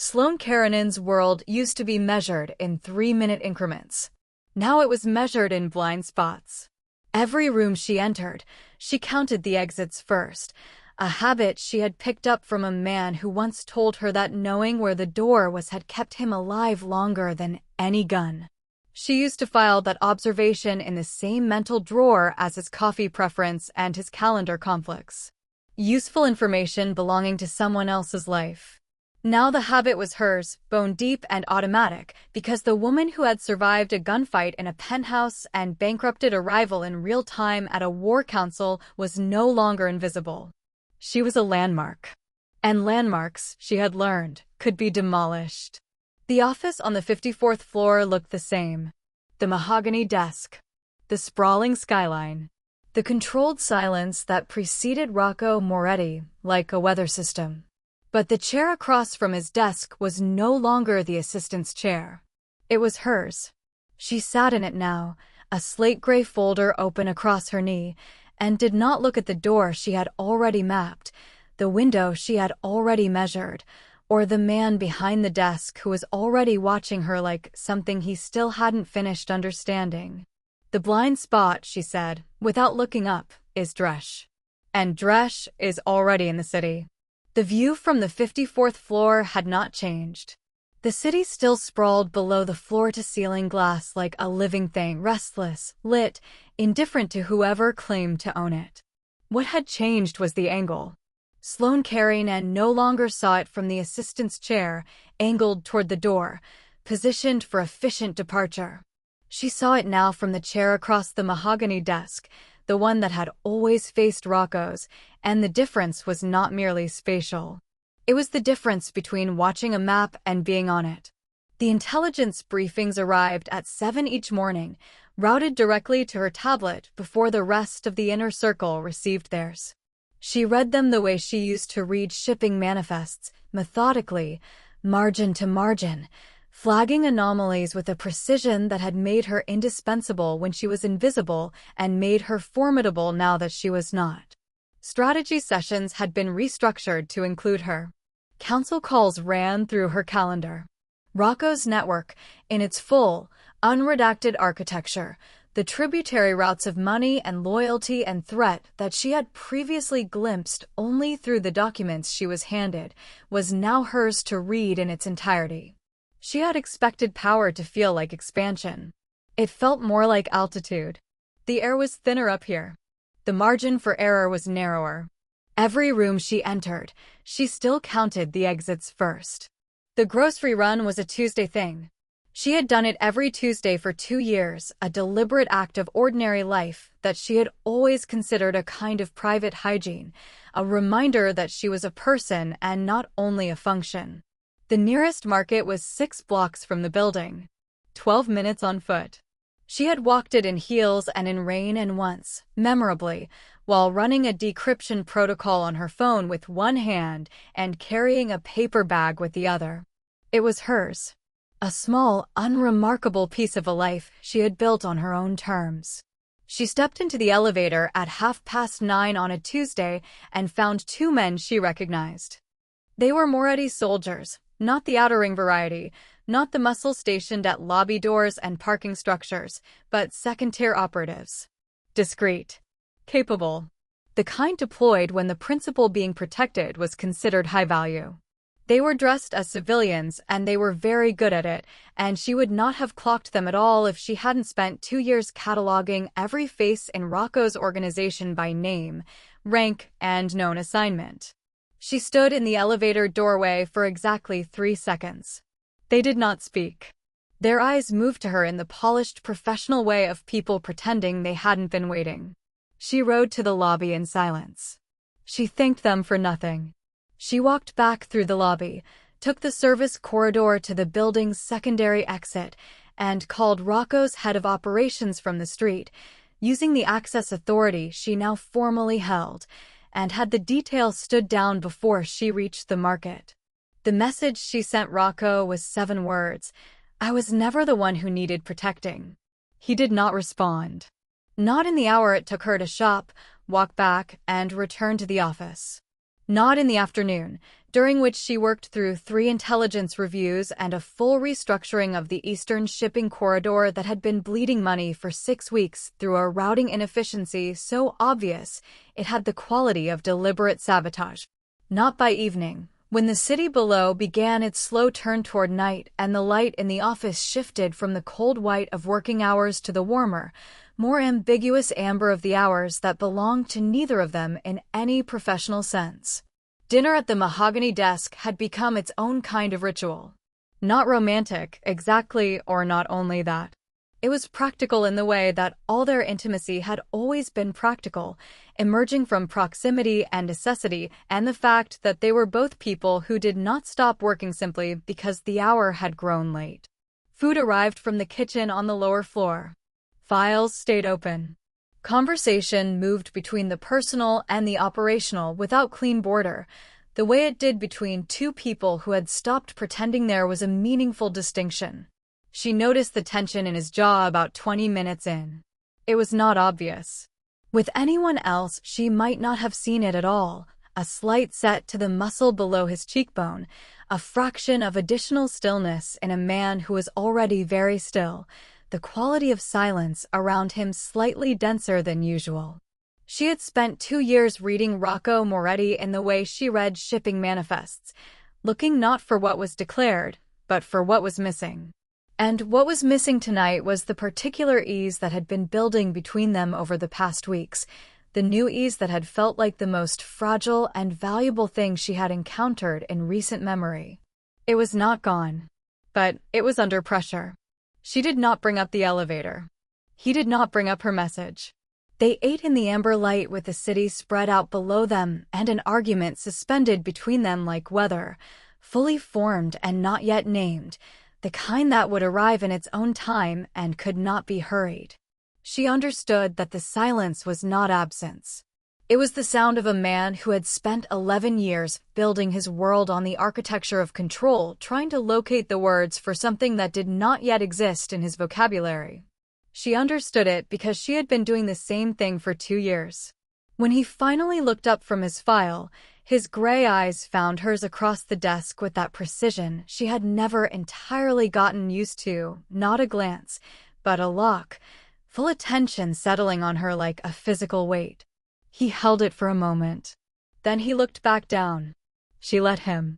Sloane Karenan's world used to be measured in 3-minute increments. Now it was measured in blind spots. Every room she entered, she counted the exits first, a habit she had picked up from a man who once told her that knowing where the door was had kept him alive longer than any gun. She used to file that observation in the same mental drawer as his coffee preference and his calendar conflicts. Useful information belonging to someone else's life. Now the habit was hers, bone deep and automatic, because the woman who had survived a gunfight in a penthouse and bankrupted a rival in real time at a war council was no longer invisible. She was a landmark. And landmarks, she had learned, could be demolished. The office on the 54th floor looked the same. The mahogany desk. The sprawling skyline. The controlled silence that preceded Rocco Moretti, like a weather system. But the chair across from his desk was no longer the assistant's chair. It was hers. She sat in it now, a slate-gray folder open across her knee, and did not look at the door she had already mapped, the window she had already measured, or the man behind the desk who was already watching her like something he still hadn't finished understanding. The blind spot, she said, without looking up, is Dresch. And Dresch is already in the city. The view from the 54th floor had not changed. The city still sprawled below the floor-to-ceiling glass like a living thing, restless, lit, indifferent to whoever claimed to own it. What had changed was the angle. Sloane Karenan no longer saw it from the assistant's chair, angled toward the door, positioned for efficient departure. She saw it now from the chair across the mahogany desk, the one that had always faced Rocco's, and the difference was not merely spatial. It was the difference between watching a map and being on it. The intelligence briefings arrived at 7 each morning, routed directly to her tablet before the rest of the inner circle received theirs. She read them the way she used to read shipping manifests, methodically, margin to margin, flagging anomalies with a precision that had made her indispensable when she was invisible and made her formidable now that she was not. Strategy sessions had been restructured to include her. Council calls ran through her calendar. Rocco's network, in its full, unredacted architecture, the tributary routes of money and loyalty and threat that she had previously glimpsed only through the documents she was handed, was now hers to read in its entirety. She had expected power to feel like expansion. It felt more like altitude. The air was thinner up here. The margin for error was narrower. Every room she entered, she still counted the exits first. The grocery run was a Tuesday thing. She had done it every Tuesday for 2 years, a deliberate act of ordinary life that she had always considered a kind of private hygiene, a reminder that she was a person and not only a function. The nearest market was 6 blocks from the building. 12 minutes on foot. She had walked it in heels and in rain and once, memorably, while running a decryption protocol on her phone with one hand and carrying a paper bag with the other. It was hers. A small, unremarkable piece of a life she had built on her own terms. She stepped into the elevator at 9:30 on a Tuesday and found 2 men she recognized. They were Moretti's soldiers, not the outer ring variety, not the muscle stationed at lobby doors and parking structures, but second-tier operatives. Discreet. Capable. The kind deployed when the principal being protected was considered high value. They were dressed as civilians, and they were very good at it, and she would not have clocked them at all if she hadn't spent 2 years cataloging every face in Rocco's organization by name, rank, and known assignment. She stood in the elevator doorway for exactly 3 seconds. They did not speak. Their eyes moved to her in the polished professional way of people pretending they hadn't been waiting. She rode to the lobby in silence. She thanked them for nothing. She walked back through the lobby, took the service corridor to the building's secondary exit, and called Rocco's head of operations from the street, using the access authority she now formally held, and had the details stood down before she reached the market. The message she sent Rocco was 7 words. I was never the one who needed protecting. He did not respond. Not in the hour it took her to shop, walk back, and return to the office. Not in the afternoon, during which she worked through 3 intelligence reviews and a full restructuring of the Eastern shipping corridor that had been bleeding money for 6 weeks through a routing inefficiency so obvious it had the quality of deliberate sabotage. Not by evening, when the city below began its slow turn toward night and the light in the office shifted from the cold white of working hours to the warmer, more ambiguous amber of the hours that belonged to neither of them in any professional sense. Dinner at the mahogany desk had become its own kind of ritual. Not romantic, exactly, or not only that. It was practical in the way that all their intimacy had always been practical, emerging from proximity and necessity and the fact that they were both people who did not stop working simply because the hour had grown late. Food arrived from the kitchen on the lower floor. Files stayed open. Conversation moved between the personal and the operational without clean border, the way it did between 2 people who had stopped pretending there was a meaningful distinction. She noticed the tension in his jaw about 20 minutes in. It was not obvious. With anyone else, she might not have seen it at all, a slight set to the muscle below his cheekbone, a fraction of additional stillness in a man who was already very still, the quality of silence around him slightly denser than usual. She had spent 2 years reading Rocco Moretti in the way she read shipping manifests, looking not for what was declared, but for what was missing. And what was missing tonight was the particular ease that had been building between them over the past weeks, the new ease that had felt like the most fragile and valuable thing she had encountered in recent memory. It was not gone, but it was under pressure. She did not bring up the elevator. He did not bring up her message. They ate in the amber light with the city spread out below them and an argument suspended between them like weather, fully formed and not yet named, the kind that would arrive in its own time and could not be hurried. She understood that the silence was not absence. It was the sound of a man who had spent 11 years building his world on the architecture of control, trying to locate the words for something that did not yet exist in his vocabulary. She understood it because she had been doing the same thing for 2 years. When he finally looked up from his file, his gray eyes found hers across the desk with that precision she had never entirely gotten used to, not a glance, but a lock, full attention settling on her like a physical weight. He held it for a moment. Then he looked back down. She let him.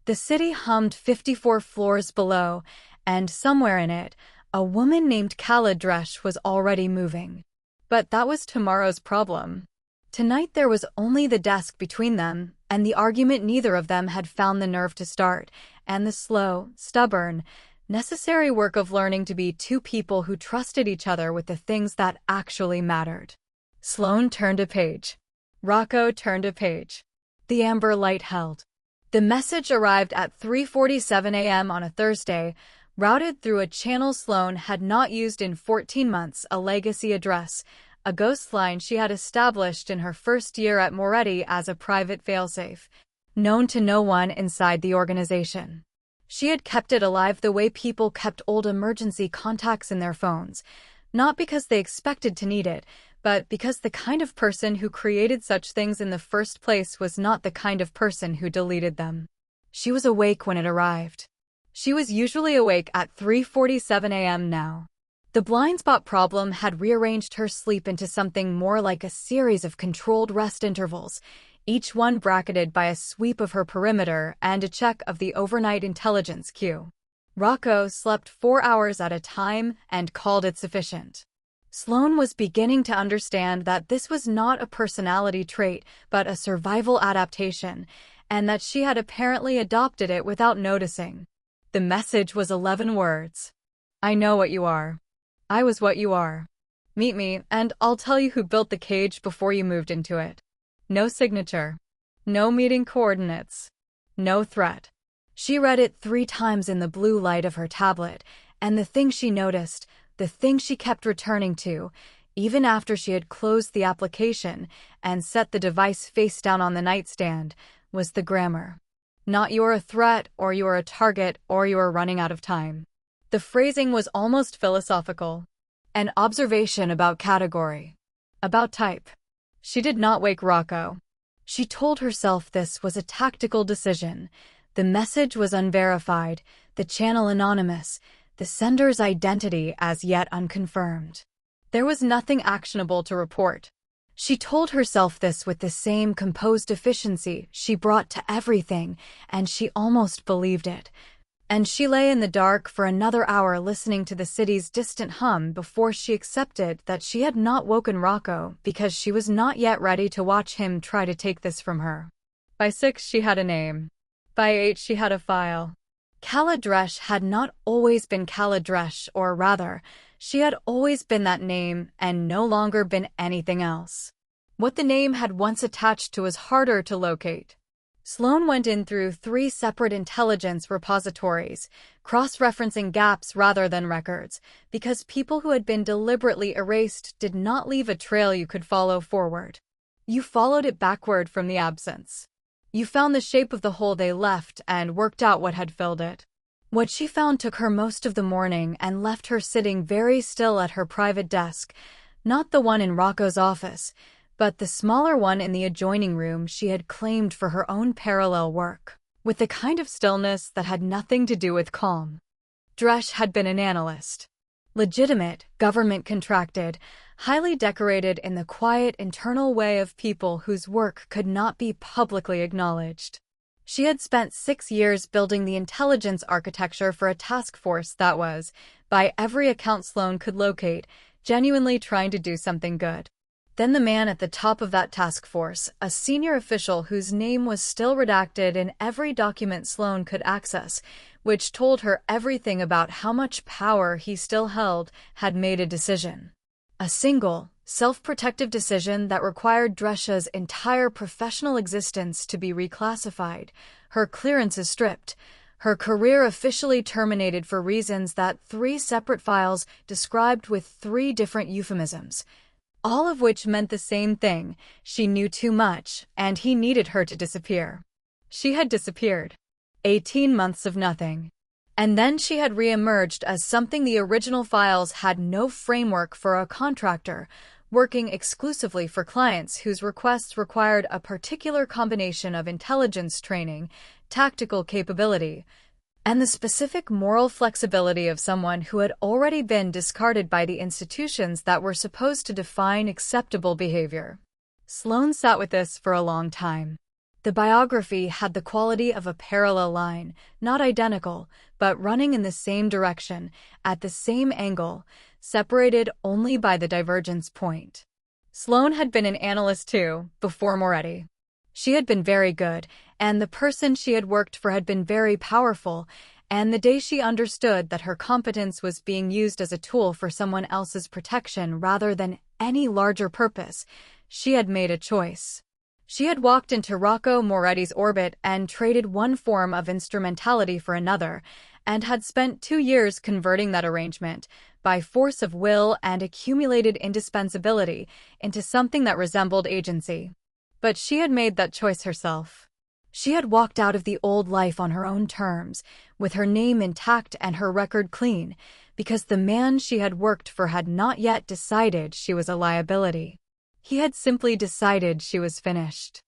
The city hummed 54 floors below, and somewhere in it, a woman named Kaladresh was already moving. But that was tomorrow's problem. Tonight there was only the desk between them, and the argument neither of them had found the nerve to start, and the slow, stubborn, necessary work of learning to be 2 people who trusted each other with the things that actually mattered. Sloane turned a page. Rocco turned a page. The amber light held. The message arrived at 3:47 a.m. on a Thursday, routed through a channel Sloane had not used in 14 months, a legacy address, a ghost line she had established in her first year at Moretti as a private failsafe, known to no one inside the organization. She had kept it alive the way people kept old emergency contacts in their phones, not because they expected to need it, but because the kind of person who created such things in the first place was not the kind of person who deleted them. She was awake when it arrived. She was usually awake at 3:47 a.m. now. The blind spot problem had rearranged her sleep into something more like a series of controlled rest intervals, each one bracketed by a sweep of her perimeter and a check of the overnight intelligence queue. Rocco slept 4 hours at a time and called it sufficient. Sloane was beginning to understand that this was not a personality trait, but a survival adaptation, and that she had apparently adopted it without noticing. The message was 11 words. I know what you are. I was what you are. Meet me, and I'll tell you who built the cage before you moved into it. No signature. No meeting coordinates. No threat. She read it 3 times in the blue light of her tablet, and the thing she noticed, the thing she kept returning to, even after she had closed the application and set the device face down on the nightstand, was the grammar. Not you're a threat, or you're a target, or you're running out of time. The phrasing was almost philosophical. An observation about category. About type. She did not wake Rocco. She told herself this was a tactical decision. The message was unverified, the channel anonymous, the sender's identity as yet unconfirmed. There was nothing actionable to report. She told herself this with the same composed efficiency she brought to everything, and she almost believed it. And she lay in the dark for another hour listening to the city's distant hum before she accepted that she had not woken Rocco because she was not yet ready to watch him try to take this from her. By 6, she had a name. By 8, she had a file. Kala Dresch had not always been Kala Dresch, or rather, she had always been that name and no longer been anything else. What the name had once attached to was harder to locate. Sloane went in through 3 separate intelligence repositories, cross-referencing gaps rather than records, because people who had been deliberately erased did not leave a trail you could follow forward. You followed it backward from the absence. You found the shape of the hole they left and worked out what had filled it. What she found took her most of the morning and left her sitting very still at her private desk, not the one in Rocco's office, but the smaller one in the adjoining room she had claimed for her own parallel work, with the kind of stillness that had nothing to do with calm. Dresch had been an analyst. Legitimate, government-contracted, highly decorated in the quiet internal way of people whose work could not be publicly acknowledged. She had spent 6 years building the intelligence architecture for a task force that was, by every account Sloane could locate, genuinely trying to do something good. Then the man at the top of that task force, a senior official whose name was still redacted in every document Sloane could access, which told her everything about how much power he still held, had made a decision. A single, self-protective decision that required Dresch's entire professional existence to be reclassified, her clearances stripped, her career officially terminated for reasons that 3 separate files described with 3 different euphemisms. All of which meant the same thing: she knew too much, and he needed her to disappear. She had disappeared. 18 months of nothing. And then she had re-emerged as something the original files had no framework for: a contractor, working exclusively for clients whose requests required a particular combination of intelligence training, tactical capability, and the specific moral flexibility of someone who had already been discarded by the institutions that were supposed to define acceptable behavior. Sloane sat with this for a long time. The biography had the quality of a parallel line, not identical, but running in the same direction, at the same angle, separated only by the divergence point. Sloane had been an analyst too, before Moretti. She had been very good, and the person she had worked for had been very powerful, and the day she understood that her competence was being used as a tool for someone else's protection rather than any larger purpose, she had made a choice. She had walked into Rocco Moretti's orbit and traded one form of instrumentality for another, and had spent 2 years converting that arrangement, by force of will and accumulated indispensability, into something that resembled agency. But she had made that choice herself. She had walked out of the old life on her own terms, with her name intact and her record clean, because the man she had worked for had not yet decided she was a liability. He had simply decided she was finished.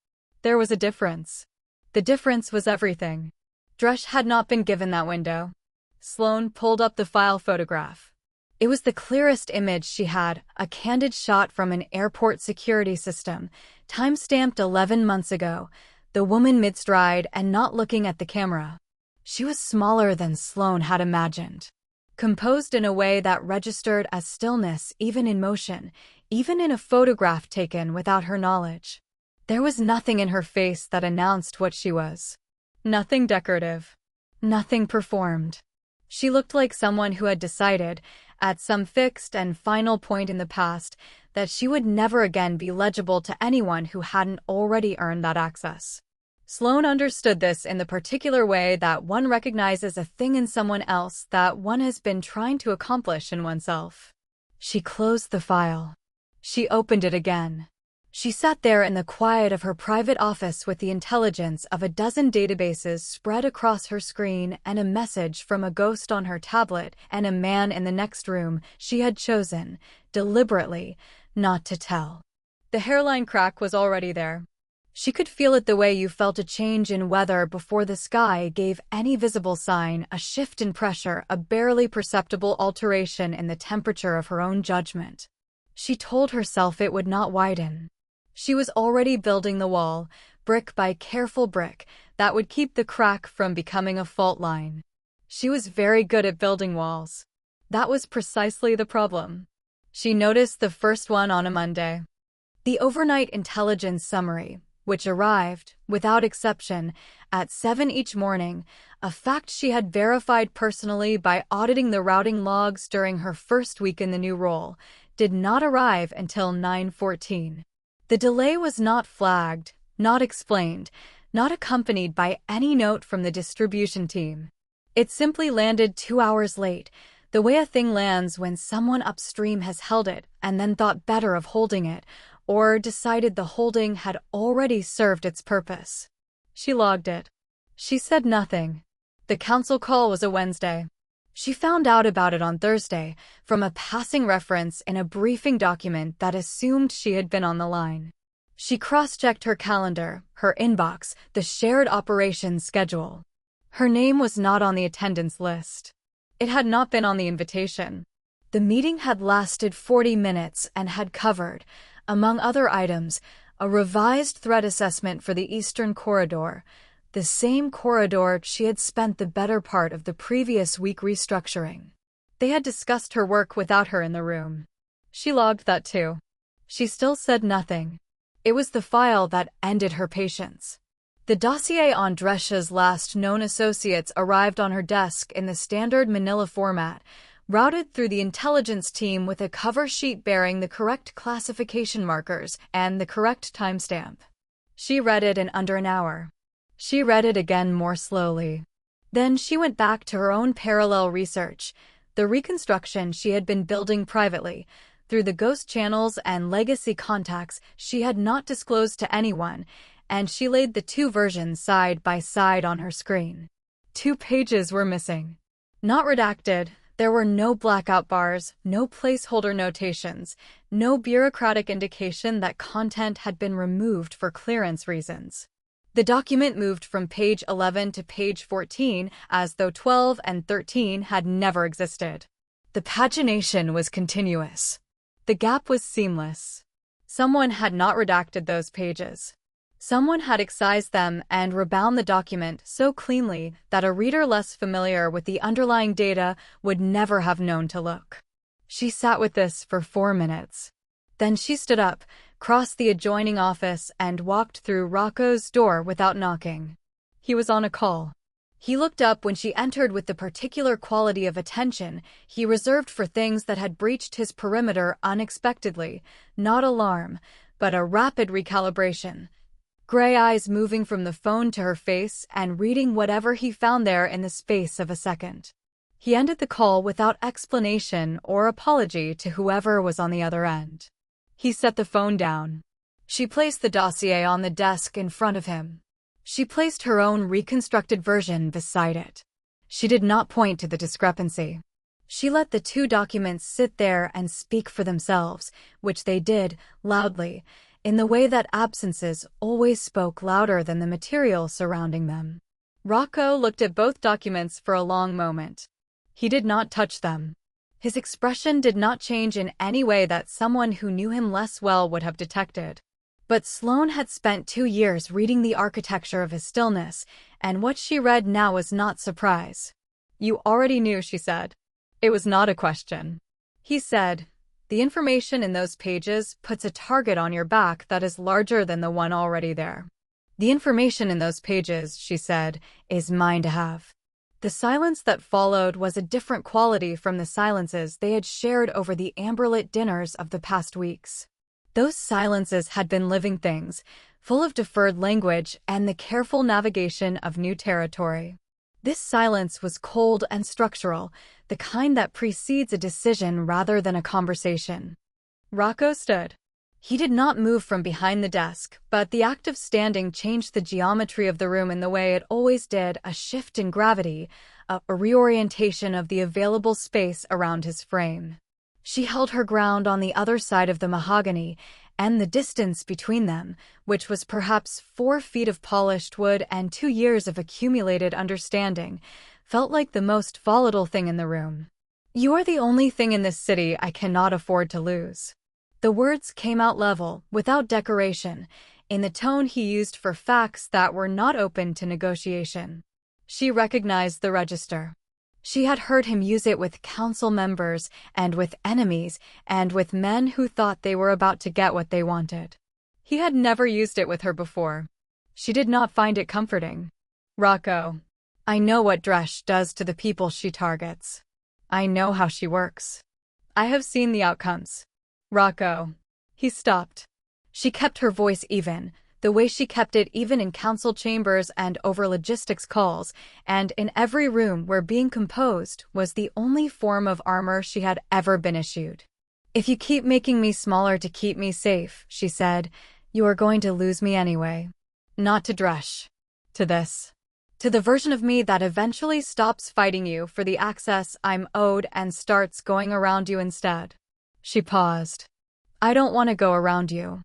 There was a difference. The difference was everything. Dresch had not been given that window. Sloane pulled up the file photograph. It was the clearest image she had, a candid shot from an airport security system, time-stamped 11 months ago, the woman mid-stride and not looking at the camera. She was smaller than Sloane had imagined. Composed in a way that registered as stillness even in motion, even in a photograph taken without her knowledge. There was nothing in her face that announced what she was. Nothing decorative. Nothing performed. She looked like someone who had decided, at some fixed and final point in the past, that she would never again be legible to anyone who hadn't already earned that access. Sloane understood this in the particular way that one recognizes a thing in someone else that one has been trying to accomplish in oneself. She closed the file. She opened it again. She sat there in the quiet of her private office with the intelligence of a dozen databases spread across her screen and a message from a ghost on her tablet and a man in the next room she had chosen, deliberately, not to tell. The hairline crack was already there. She could feel it the way you felt a change in weather before the sky gave any visible sign, a shift in pressure, a barely perceptible alteration in the temperature of her own judgment. She told herself it would not widen. She was already building the wall, brick by careful brick, that would keep the crack from becoming a fault line. She was very good at building walls. That was precisely the problem. She noticed the first one on a Monday. The overnight intelligence summary, which arrived, without exception, at 7 each morning, a fact she had verified personally by auditing the routing logs during her first week in the new role, did not arrive until 9:14. The delay was not flagged, not explained, not accompanied by any note from the distribution team. It simply landed 2 hours late, the way a thing lands when someone upstream has held it and then thought better of holding it, or decided the holding had already served its purpose. She logged it. She said nothing. The council call was a Wednesday. She found out about it on Thursday from a passing reference in a briefing document that assumed she had been on the line. She cross-checked her calendar, her inbox, the shared operations schedule. Her name was not on the attendance list. It had not been on the invitation. The meeting had lasted 40 minutes and had covered, among other items, a revised threat assessment for the Eastern Corridor, the same corridor she had spent the better part of the previous week restructuring. They had discussed her work without her in the room. She logged that too. She still said nothing. It was the file that ended her patience. The dossier on Drescha's last known associates arrived on her desk in the standard manila format, routed through the intelligence team with a cover sheet bearing the correct classification markers and the correct timestamp. She read it in under an hour. She read it again more slowly. Then she went back to her own parallel research, the reconstruction she had been building privately, through the ghost channels and legacy contacts she had not disclosed to anyone, and she laid the two versions side by side on her screen. 2 pages were missing. Not redacted. There were no blackout bars, no placeholder notations, no bureaucratic indication that content had been removed for clearance reasons. The document moved from page 11 to page 14 as though 12 and 13 had never existed. The pagination was continuous. The gap was seamless. Someone had not redacted those pages. Someone had excised them and rebound the document so cleanly that a reader less familiar with the underlying data would never have known to look. She sat with this for 4 minutes. Then she stood up, crossed the adjoining office, and walked through Rocco's door without knocking. He was on a call. He looked up when she entered with the particular quality of attention he reserved for things that had breached his perimeter unexpectedly, not alarm, but a rapid recalibration. Gray eyes moving from the phone to her face and reading whatever he found there in the space of a second. He ended the call without explanation or apology to whoever was on the other end. He set the phone down. She placed the dossier on the desk in front of him. She placed her own reconstructed version beside it. She did not point to the discrepancy. She let the 2 documents sit there and speak for themselves, which they did, loudly, in the way that absences always spoke louder than the material surrounding them. Rocco looked at both documents for a long moment. He did not touch them. His expression did not change in any way that someone who knew him less well would have detected. But Sloane had spent 2 years reading the architecture of his stillness, and what she read now was not surprise. "You already knew," she said. It was not a question. He said, "The information in those pages puts a target on your back that is larger than the one already there." "The information in those pages," she said, "is mine to have." The silence that followed was a different quality from the silences they had shared over the amberlit dinners of the past weeks. Those silences had been living things, full of deferred language and the careful navigation of new territory. This silence was cold and structural, the kind that precedes a decision rather than a conversation. Rocco stood. He did not move from behind the desk, but the act of standing changed the geometry of the room in the way it always did, a shift in gravity, a reorientation of the available space around his frame. She held her ground on the other side of the mahogany, and the distance between them, which was perhaps 4 feet of polished wood and 2 years of accumulated understanding, felt like the most volatile thing in the room. "You are the only thing in this city I cannot afford to lose." The words came out level, without decoration, in the tone he used for facts that were not open to negotiation. She recognized the register. She had heard him use it with council members and with enemies and with men who thought they were about to get what they wanted. He had never used it with her before. She did not find it comforting. "Rocco, I know what Dresch does to the people she targets. I know how she works. I have seen the outcomes. Rocco." He stopped. She kept her voice even, the way she kept it even in council chambers and over logistics calls, and in every room where being composed was the only form of armor she had ever been issued. "If you keep making me smaller to keep me safe," she said, "you are going to lose me anyway. Not to Dresch. To this. To the version of me that eventually stops fighting you for the access I'm owed and starts going around you instead." She paused. "I don't want to go around you.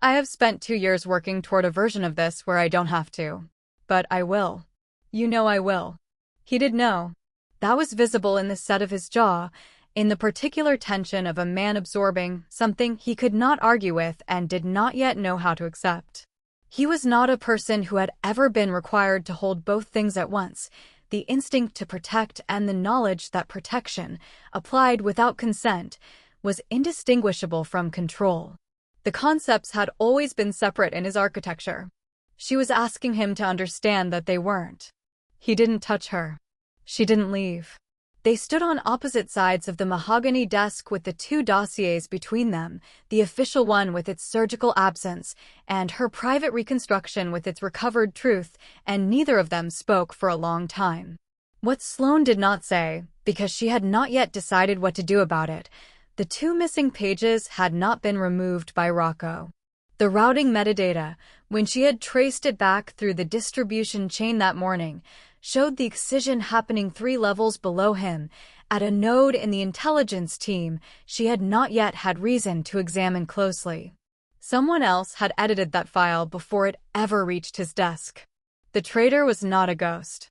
I have spent 2 years working toward a version of this where I don't have to. But I will. You know I will." He did know. That was visible in the set of his jaw, in the particular tension of a man absorbing something he could not argue with and did not yet know how to accept. He was not a person who had ever been required to hold both things at once, the instinct to protect and the knowledge that protection, applied without consent, was indistinguishable from control. The concepts had always been separate in his architecture. She was asking him to understand that they weren't. He didn't touch her. She didn't leave. They stood on opposite sides of the mahogany desk with the 2 dossiers between them, the official one with its surgical absence, and her private reconstruction with its recovered truth, and neither of them spoke for a long time. What Sloane did not say, because she had not yet decided what to do about it, the 2 missing pages had not been removed by Rocco. The routing metadata, when she had traced it back through the distribution chain that morning, showed the excision happening 3 levels below him, at a node in the intelligence team she had not yet had reason to examine closely. Someone else had edited that file before it ever reached his desk. The traitor was not a ghost.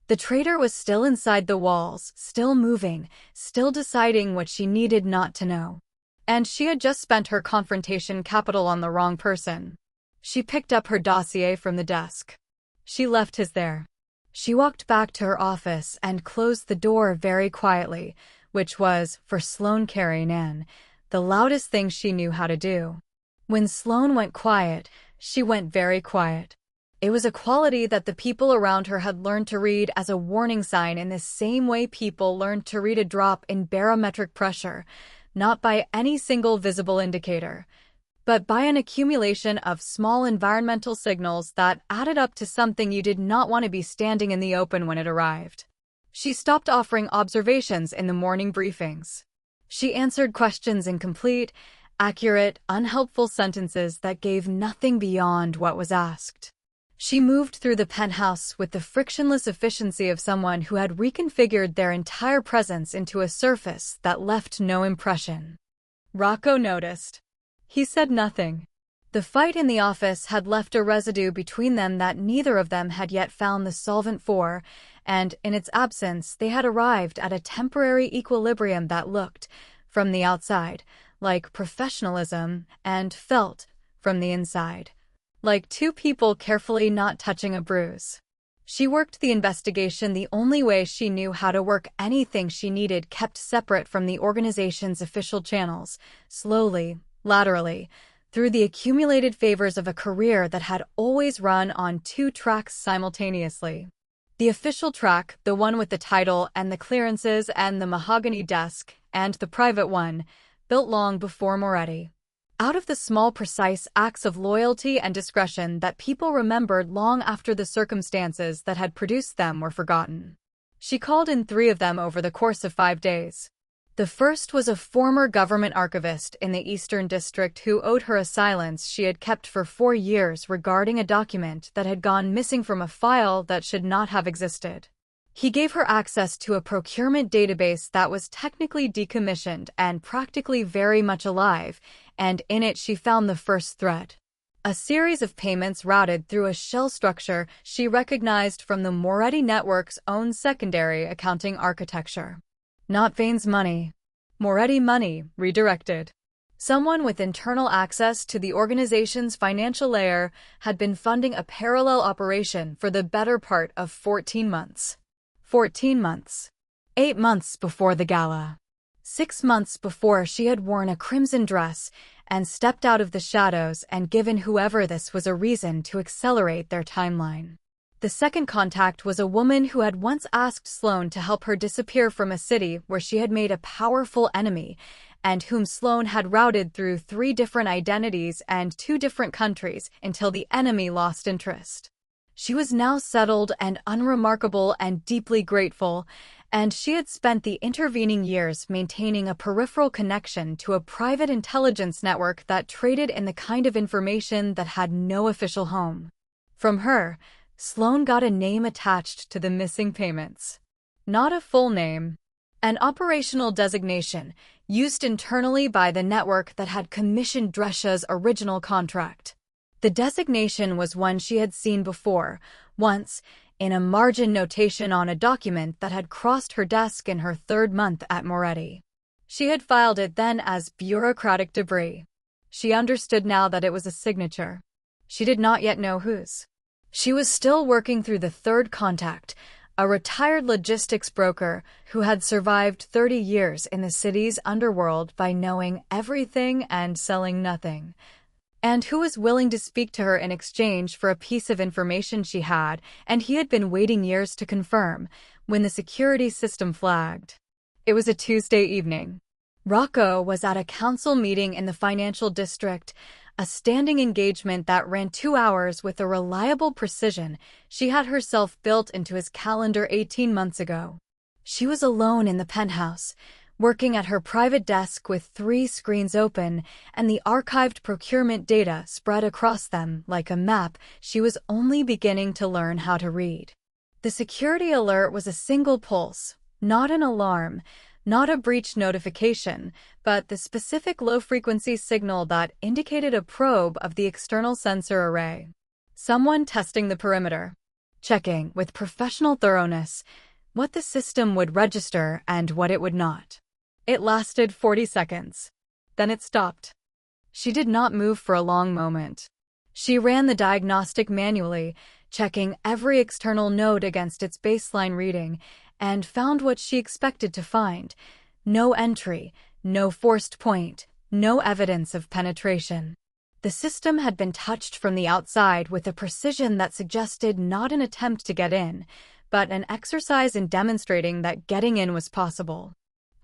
The traitor was still inside the walls, still moving, still deciding what she needed not to know. And she had just spent her confrontation capital on the wrong person. She picked up her dossier from the desk. She left his there. She walked back to her office and closed the door very quietly, which was, for Sloane Carrie-Ann, the loudest thing she knew how to do. When Sloane went quiet, she went very quiet. It was a quality that the people around her had learned to read as a warning sign in the same way people learned to read a drop in barometric pressure, not by any single visible indicator, but by an accumulation of small environmental signals that added up to something you did not want to be standing in the open when it arrived. She stopped offering observations in the morning briefings. She answered questions in complete, accurate, unhelpful sentences that gave nothing beyond what was asked. She moved through the penthouse with the frictionless efficiency of someone who had reconfigured their entire presence into a surface that left no impression. Rocco noticed. He said nothing. The fight in the office had left a residue between them that neither of them had yet found the solvent for, and in its absence they had arrived at a temporary equilibrium that looked, from the outside, like professionalism and felt, from the inside, like 2 people carefully not touching a bruise. She worked the investigation the only way she knew how to work anything she needed kept separate from the organization's official channels, slowly, laterally, through the accumulated favors of a career that had always run on 2 tracks simultaneously. The official track, the one with the title and the clearances and the mahogany desk, and the private one, built long before Moretti. Out of the small precise acts of loyalty and discretion that people remembered long after the circumstances that had produced them were forgotten. She called in 3 of them over the course of 5 days. The first was a former government archivist in the Eastern District who owed her a silence she had kept for 4 years regarding a document that had gone missing from a file that should not have existed. He gave her access to a procurement database that was technically decommissioned and practically very much alive, and in it she found the first thread. A series of payments routed through a shell structure she recognized from the Moretti network's own secondary accounting architecture. Not Vane's money. Moretti money, redirected. Someone with internal access to the organization's financial layer had been funding a parallel operation for the better part of 14 months. 14 months. 8 months before the gala. 6 months before she had worn a crimson dress and stepped out of the shadows and given whoever this was a reason to accelerate their timeline. The second contact was a woman who had once asked Sloane to help her disappear from a city where she had made a powerful enemy, and whom Sloane had routed through 3 different identities and 2 different countries until the enemy lost interest. She was now settled and unremarkable and deeply grateful, and she had spent the intervening years maintaining a peripheral connection to a private intelligence network that traded in the kind of information that had no official home. From her, Sloane got a name attached to the missing payments. Not a full name. An operational designation used internally by the network that had commissioned Drescha's original contract. The designation was one she had seen before, once, in a margin notation on a document that had crossed her desk in her 3rd month at Moretti. She had filed it then as bureaucratic debris. She understood now that it was a signature. She did not yet know whose. She was still working through the 3rd contact, a retired logistics broker who had survived 30 years in the city's underworld by knowing everything and selling nothing, and who was willing to speak to her in exchange for a piece of information she had, and he had been waiting years to confirm, when the security system flagged. It was a Tuesday evening. Rocco was at a council meeting in the financial district, a standing engagement that ran 2 hours with a reliable precision she had herself built into his calendar 18 months ago. She was alone in the penthouse, working at her private desk with 3 screens open and the archived procurement data spread across them like a map she was only beginning to learn how to read. The security alert was a single pulse, not an alarm, not a breach notification, but the specific low-frequency signal that indicated a probe of the external sensor array. Someone testing the perimeter, checking with professional thoroughness what the system would register and what it would not. It lasted 40 seconds. Then it stopped. She did not move for a long moment. She ran the diagnostic manually, checking every external node against its baseline reading, and found what she expected to find: no entry, no forced point, no evidence of penetration. The system had been touched from the outside with a precision that suggested not an attempt to get in, but an exercise in demonstrating that getting in was possible.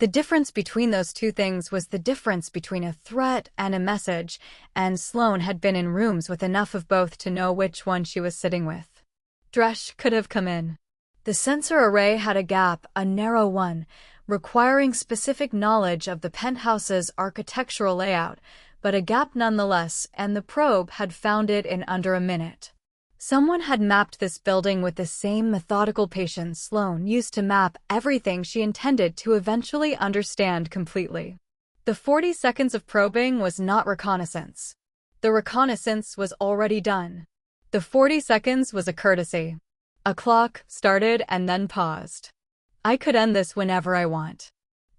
The difference between those 2 things was the difference between a threat and a message, and Sloane had been in rooms with enough of both to know which one she was sitting with. Dresch could have come in. The sensor array had a gap, a narrow one, requiring specific knowledge of the penthouse's architectural layout, but a gap nonetheless, and the probe had found it in under a minute. Someone had mapped this building with the same methodical patience Sloane used to map everything she intended to eventually understand completely. The 40 seconds of probing was not reconnaissance. The reconnaissance was already done. The 40 seconds was a courtesy. A clock started and then paused. I could end this whenever I want.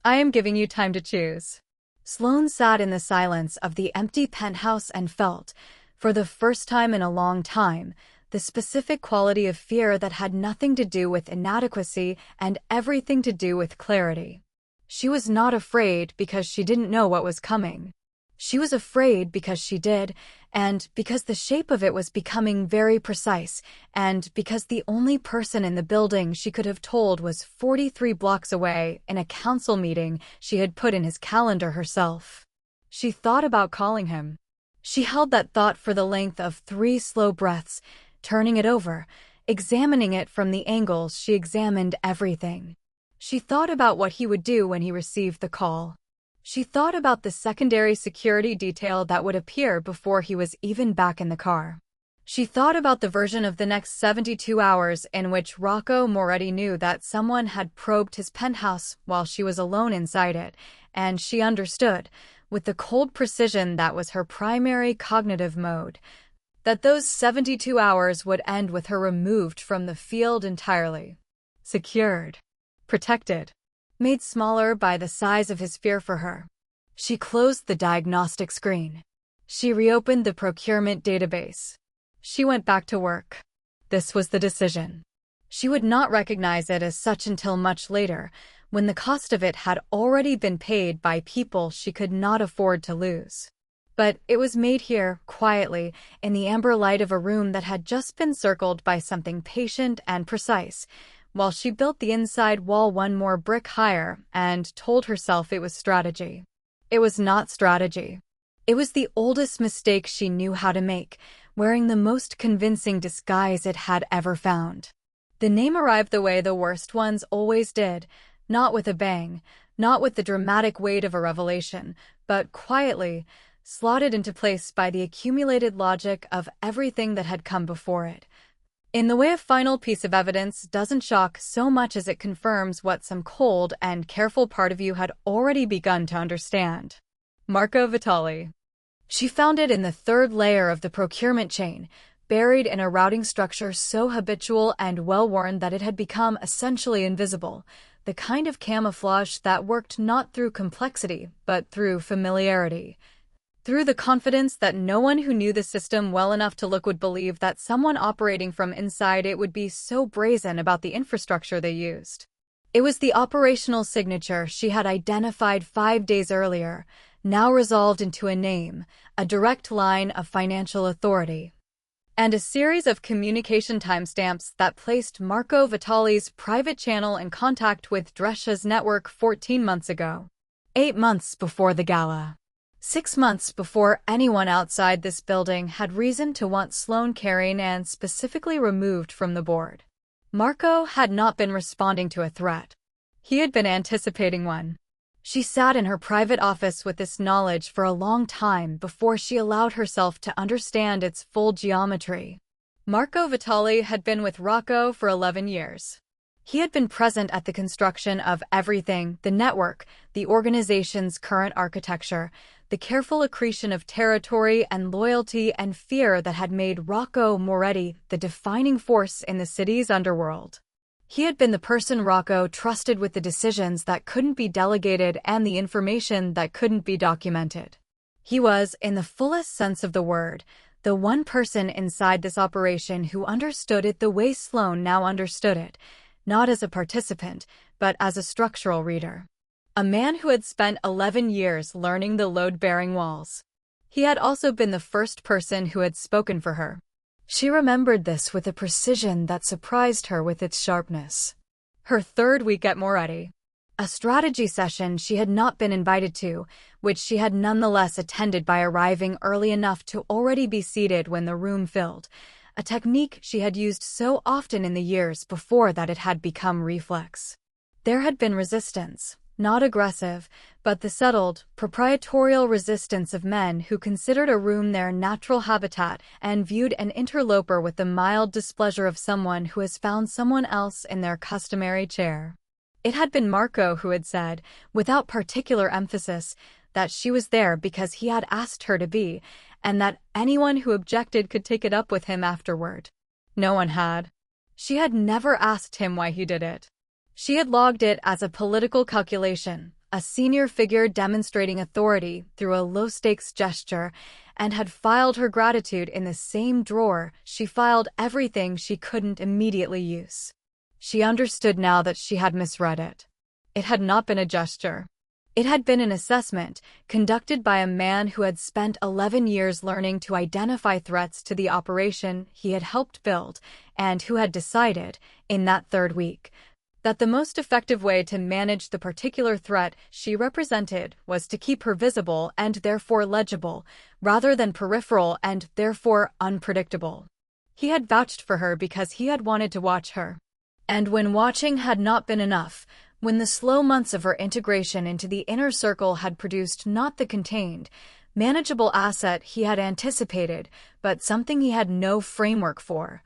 I am giving you time to choose. Sloane sat in the silence of the empty penthouse and felt, for the first time in a long time, the specific quality of fear that had nothing to do with inadequacy and everything to do with clarity. She was not afraid because she didn't know what was coming. She was afraid because she did, and because the shape of it was becoming very precise, and because the only person in the building she could have told was 43 blocks away in a council meeting she had put in his calendar herself. She thought about calling him. She held that thought for the length of 3 slow breaths, turning it over, examining it from the angles she examined everything. She thought about what he would do when he received the call. She thought about the secondary security detail that would appear before he was even back in the car. She thought about the version of the next 72 hours in which Rocco Moretti knew that someone had probed his penthouse while she was alone inside it, and she understood, with the cold precision that was her primary cognitive mode, that those 72 hours would end with her removed from the field entirely. Secured. Protected. Made smaller by the size of his fear for her. She closed the diagnostic screen. She reopened the procurement database. She went back to work. This was the decision. She would not recognize it as such until much later, when the cost of it had already been paid by people she could not afford to lose. But it was made here, quietly, in the amber light of a room that had just been circled by something patient and precise, while she built the inside wall one more brick higher and told herself it was strategy. It was not strategy. It was the oldest mistake she knew how to make, wearing the most convincing disguise it had ever found. The name arrived the way the worst ones always did, not with a bang, not with the dramatic weight of a revelation, but quietly, slotted into place by the accumulated logic of everything that had come before it. In the way a final piece of evidence doesn't shock so much as it confirms what some cold and careful part of you had already begun to understand. Marco Vitali. She found it in the third layer of the procurement chain, buried in a routing structure so habitual and well-worn that it had become essentially invisible, the kind of camouflage that worked not through complexity, but through familiarity. Through the confidence that no one who knew the system well enough to look would believe that someone operating from inside it would be so brazen about the infrastructure they used. It was the operational signature she had identified 5 days earlier, now resolved into a name, a direct line of financial authority, and a series of communication timestamps that placed Marco Vitali's private channel in contact with Drescha's network 14 months ago. 8 months before the gala. 6 months before anyone outside this building had reason to want Sloane Carrinan specifically removed from the board. Marco had not been responding to a threat. He had been anticipating one. She sat in her private office with this knowledge for a long time before she allowed herself to understand its full geometry. Marco Vitali had been with Rocco for 11 years. He had been present at the construction of everything, the network, the organization's current architecture, the careful accretion of territory and loyalty and fear that had made Rocco Moretti the defining force in the city's underworld. He had been the person Rocco trusted with the decisions that couldn't be delegated and the information that couldn't be documented. He was, in the fullest sense of the word, the one person inside this operation who understood it the way Sloane now understood it, not as a participant, but as a structural reader. A man who had spent 11 years learning the load-bearing walls. He had also been the first person who had spoken for her. She remembered this with a precision that surprised her with its sharpness. Her third week at Moretti. A strategy session she had not been invited to, which she had nonetheless attended by arriving early enough to already be seated when the room filled, a technique she had used so often in the years before that it had become reflex. There had been resistance. Not aggressive, but the settled, proprietorial resistance of men who considered a room their natural habitat and viewed an interloper with the mild displeasure of someone who has found someone else in their customary chair. It had been Marco who had said, without particular emphasis, that she was there because he had asked her to be, and that anyone who objected could take it up with him afterward. No one had. She had never asked him why he did it. She had logged it as a political calculation, a senior figure demonstrating authority through a low-stakes gesture, and had filed her gratitude in the same drawer she filed everything she couldn't immediately use. She understood now that she had misread it. It had not been a gesture. It had been an assessment conducted by a man who had spent 11 years learning to identify threats to the operation he had helped build, and who had decided, in that third week, that the most effective way to manage the particular threat she represented was to keep her visible and therefore legible, rather than peripheral and therefore unpredictable. He had vouched for her because he had wanted to watch her. And when watching had not been enough, when the slow months of her integration into the inner circle had produced not the contained, Manageable asset he had anticipated, but something he had no framework for.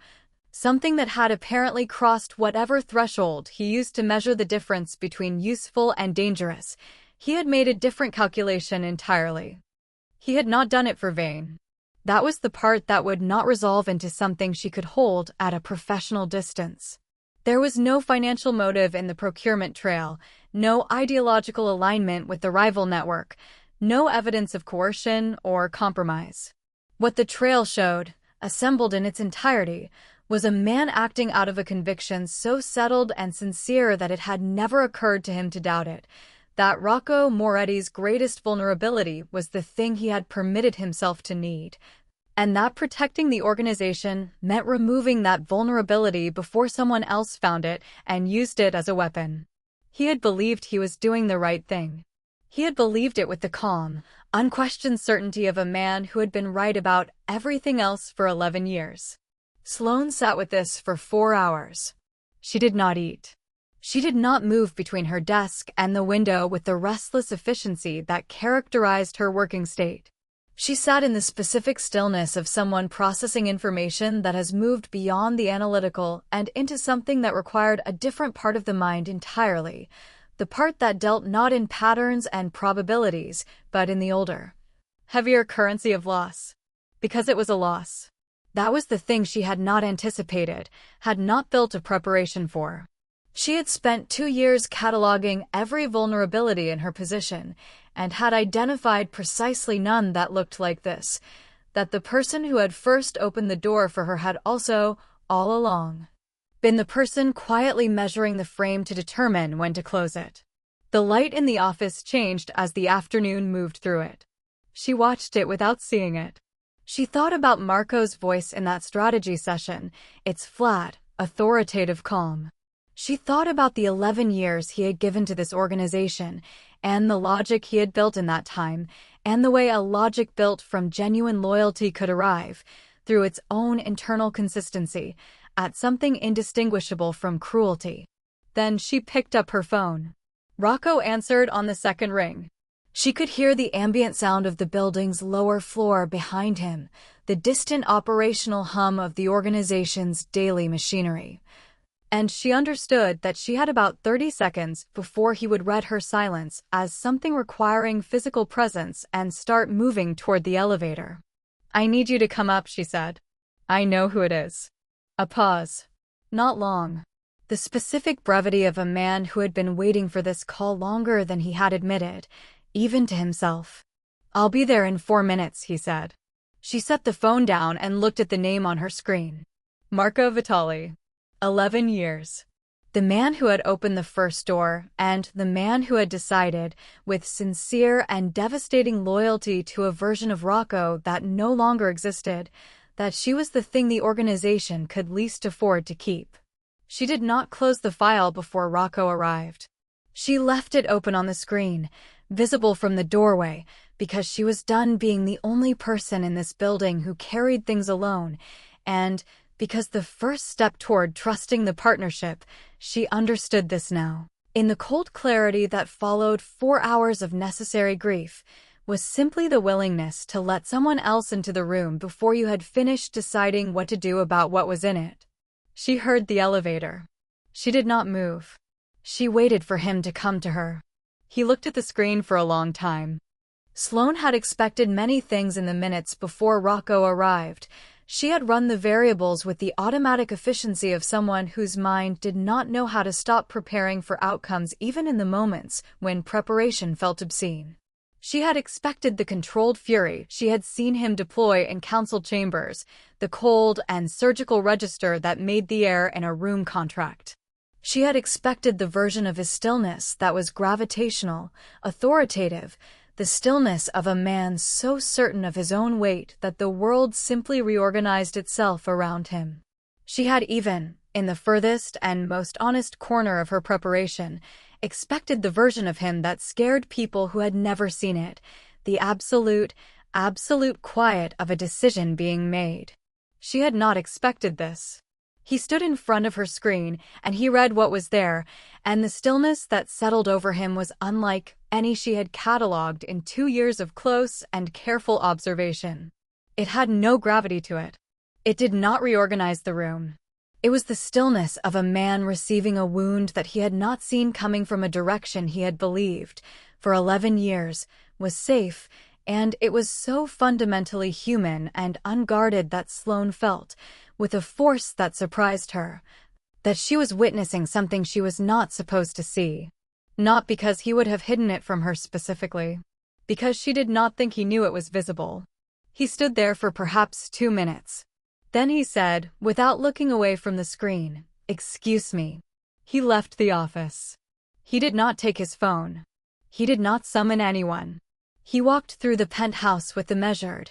Something that had apparently crossed whatever threshold he used to measure the difference between useful and dangerous. He had made a different calculation entirely. He had not done it for vain. That was the part that would not resolve into something she could hold at a professional distance. There was no financial motive in the procurement trail, no ideological alignment with the rival network, no evidence of coercion or compromise. What the trail showed, assembled in its entirety, was a man acting out of a conviction so settled and sincere that it had never occurred to him to doubt it, that Rocco Moretti's greatest vulnerability was the thing he had permitted himself to need, and that protecting the organization meant removing that vulnerability before someone else found it and used it as a weapon. He had believed he was doing the right thing. He had believed it with the calm, unquestioned certainty of a man who had been right about everything else for 11 years. Sloane sat with this for 4 hours. She did not eat. She did not move between her desk and the window with the restless efficiency that characterized her working state. She sat in the specific stillness of someone processing information that has moved beyond the analytical and into something that required a different part of the mind entirely, the part that dealt not in patterns and probabilities, but in the older, heavier currency of loss. Because it was a loss. That was the thing she had not anticipated, had not built a preparation for. She had spent 2 years cataloging every vulnerability in her position, and had identified precisely none that looked like this, that the person who had first opened the door for her had also, all along, been the person quietly measuring the frame to determine when to close it. The light in the office changed as the afternoon moved through it. She watched it without seeing it. She thought about Marco's voice in that strategy session, its flat, authoritative calm. She thought about the 11 years he had given to this organization, and the logic he had built in that time, and the way a logic built from genuine loyalty could arrive, through its own internal consistency, at something indistinguishable from cruelty. Then she picked up her phone. Rocco answered on the second ring. She could hear the ambient sound of the building's lower floor behind him, the distant operational hum of the organization's daily machinery. And she understood that she had about 30 seconds before he would read her silence as something requiring physical presence and start moving toward the elevator. "I need you to come up," she said. "I know who it is." A pause. Not long. The specific brevity of a man who had been waiting for this call longer than he had admitted, even to himself. "I'll be there in 4 minutes," he said. She set the phone down and looked at the name on her screen. Marco Vitali. 11 years. The man who had opened the first door, and the man who had decided, with sincere and devastating loyalty to a version of Rocco that no longer existed, that she was the thing the organization could least afford to keep. She did not close the file before Rocco arrived. She left it open on the screen, visible from the doorway, because she was done being the only person in this building who carried things alone, and because the first step toward trusting the partnership, she understood this now. In the cold clarity that followed 4 hours of necessary grief, was simply the willingness to let someone else into the room before you had finished deciding what to do about what was in it. She heard the elevator. She did not move. She waited for him to come to her. He looked at the screen for a long time. Sloane had expected many things in the minutes before Rocco arrived. She had run the variables with the automatic efficiency of someone whose mind did not know how to stop preparing for outcomes even in the moments when preparation felt obscene. She had expected the controlled fury she had seen him deploy in council chambers, the cold and surgical register that made the air in a room contract. She had expected the version of his stillness that was gravitational, authoritative, the stillness of a man so certain of his own weight that the world simply reorganized itself around him. She had even, in the furthest and most honest corner of her preparation, expected the version of him that scared people who had never seen it, the absolute quiet of a decision being made. She had not expected this. He stood in front of her screen, and he read what was there, and the stillness that settled over him was unlike any she had catalogued in 2 years of close and careful observation. It had no gravity to it. It did not reorganize the room. It was the stillness of a man receiving a wound that he had not seen coming from a direction he had believed, for 11 years, was safe, and it was so fundamentally human and unguarded that Sloane felt, with a force that surprised her, that she was witnessing something she was not supposed to see. Not because he would have hidden it from her specifically. Because she did not think he knew it was visible. He stood there for perhaps 2 minutes. Then he said, without looking away from the screen, "Excuse me." He left the office. He did not take his phone. He did not summon anyone. He walked through the penthouse with the measured,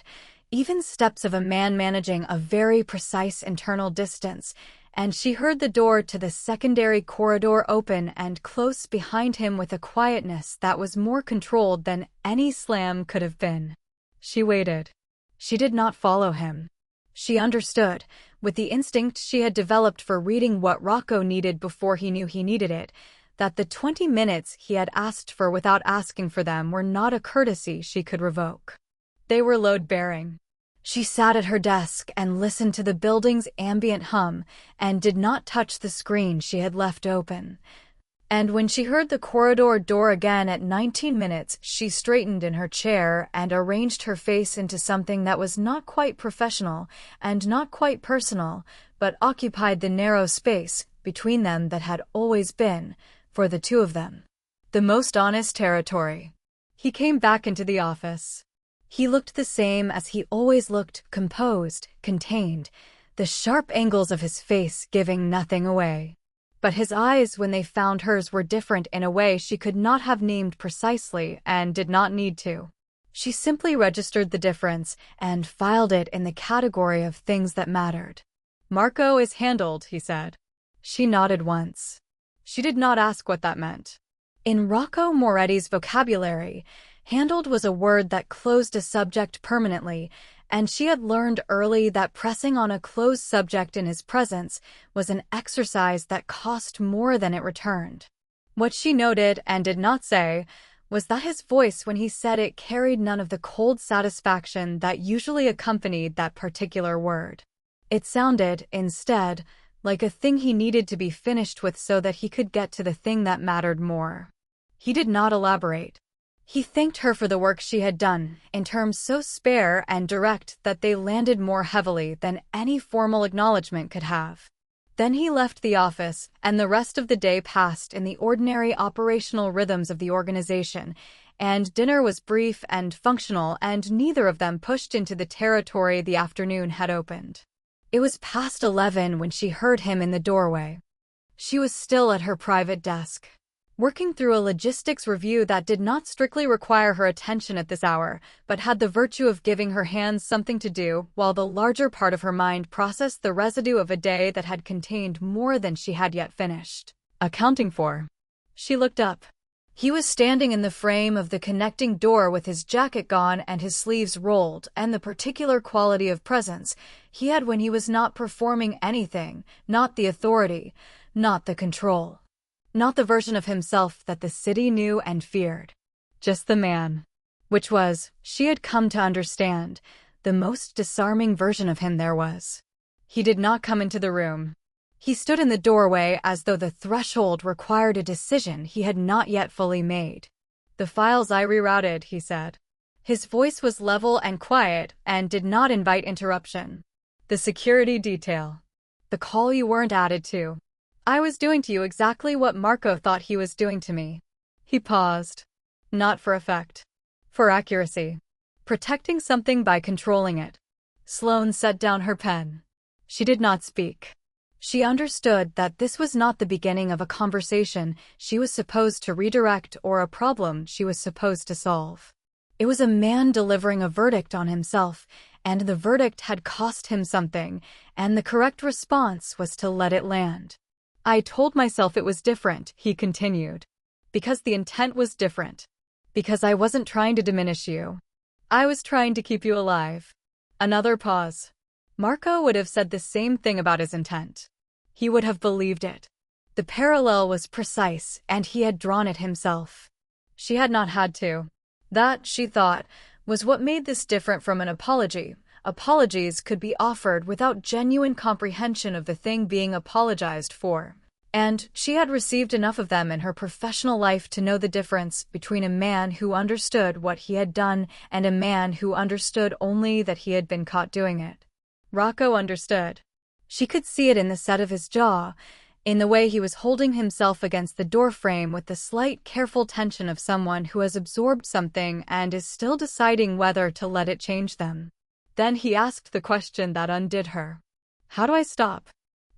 even steps of a man managing a very precise internal distance, and she heard the door to the secondary corridor open and close behind him with a quietness that was more controlled than any slam could have been. She waited. She did not follow him. She understood, with the instinct she had developed for reading what Rocco needed before he knew he needed it, that the 20 minutes he had asked for without asking for them were not a courtesy she could revoke. They were load-bearing. She sat at her desk and listened to the building's ambient hum and did not touch the screen she had left open. And when she heard the corridor door again at 19 minutes, she straightened in her chair and arranged her face into something that was not quite professional and not quite personal, but occupied the narrow space between them that had always been, for the two of them, the most honest territory. He came back into the office. He looked the same as he always looked, composed, contained, the sharp angles of his face giving nothing away. But his eyes, when they found hers, were different in a way she could not have named precisely and did not need to. She simply registered the difference and filed it in the category of things that mattered. "Marco is handled," he said. She nodded once. She did not ask what that meant. In Rocco Moretti's vocabulary, handled was a word that closed a subject permanently, and she had learned early that pressing on a closed subject in his presence was an exercise that cost more than it returned. What she noted and did not say was that his voice when he said it carried none of the cold satisfaction that usually accompanied that particular word. It sounded, instead, like a thing he needed to be finished with so that he could get to the thing that mattered more. He did not elaborate. He thanked her for the work she had done, in terms so spare and direct that they landed more heavily than any formal acknowledgement could have. Then he left the office, and the rest of the day passed in the ordinary operational rhythms of the organization, and dinner was brief and functional, and neither of them pushed into the territory the afternoon had opened. It was past 11 when she heard him in the doorway. She was still at her private desk, working through a logistics review that did not strictly require her attention at this hour, but had the virtue of giving her hands something to do, while the larger part of her mind processed the residue of a day that had contained more than she had yet finished accounting for. She looked up. He was standing in the frame of the connecting door with his jacket gone and his sleeves rolled, and the particular quality of presence he had when he was not performing anything, not the authority, not the control. Not the version of himself that the city knew and feared. Just the man. Which was, she had come to understand, the most disarming version of him there was. He did not come into the room. He stood in the doorway as though the threshold required a decision he had not yet fully made. "The files I rerouted," he said. His voice was level and quiet and did not invite interruption. "The security detail. The call you weren't added to. I was doing to you exactly what Marco thought he was doing to me." He paused. Not for effect. For accuracy. Protecting something by controlling it. Sloane set down her pen. She did not speak. She understood that this was not the beginning of a conversation she was supposed to redirect or a problem she was supposed to solve. It was a man delivering a verdict on himself, and the verdict had cost him something, and the correct response was to let it land. "I told myself it was different," he continued. "Because the intent was different. Because I wasn't trying to diminish you. I was trying to keep you alive." Another pause. Marco would have said the same thing about his intent. He would have believed it. The parallel was precise, and he had drawn it himself. She had not had to. That, she thought, was what made this different from an apology. Apologies could be offered without genuine comprehension of the thing being apologized for. And she had received enough of them in her professional life to know the difference between a man who understood what he had done and a man who understood only that he had been caught doing it. Rocco understood. She could see it in the set of his jaw, in the way he was holding himself against the doorframe with the slight, careful tension of someone who has absorbed something and is still deciding whether to let it change them. Then he asked the question that undid her. How do I stop?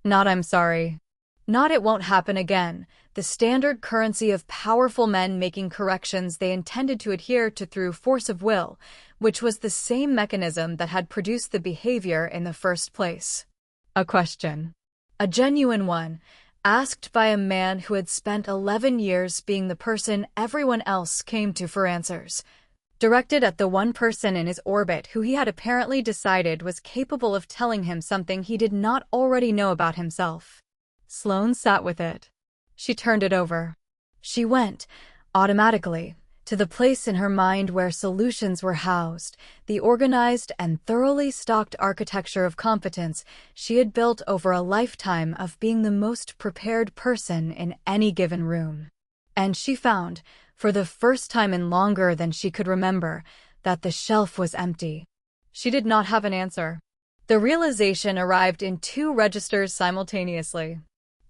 Not I'm sorry. Not it won't happen again, the standard currency of powerful men making corrections they intended to adhere to through force of will, which was the same mechanism that had produced the behavior in the first place. A question. A genuine one, asked by a man who had spent 11 years being the person everyone else came to for answers. Directed at the one person in his orbit who he had apparently decided was capable of telling him something he did not already know about himself. Sloane sat with it. She turned it over. She went, automatically, to the place in her mind where solutions were housed, the organized and thoroughly stocked architecture of competence she had built over a lifetime of being the most prepared person in any given room. And she found, for the first time in longer than she could remember, that the shelf was empty. She did not have an answer. The realization arrived in two registers simultaneously.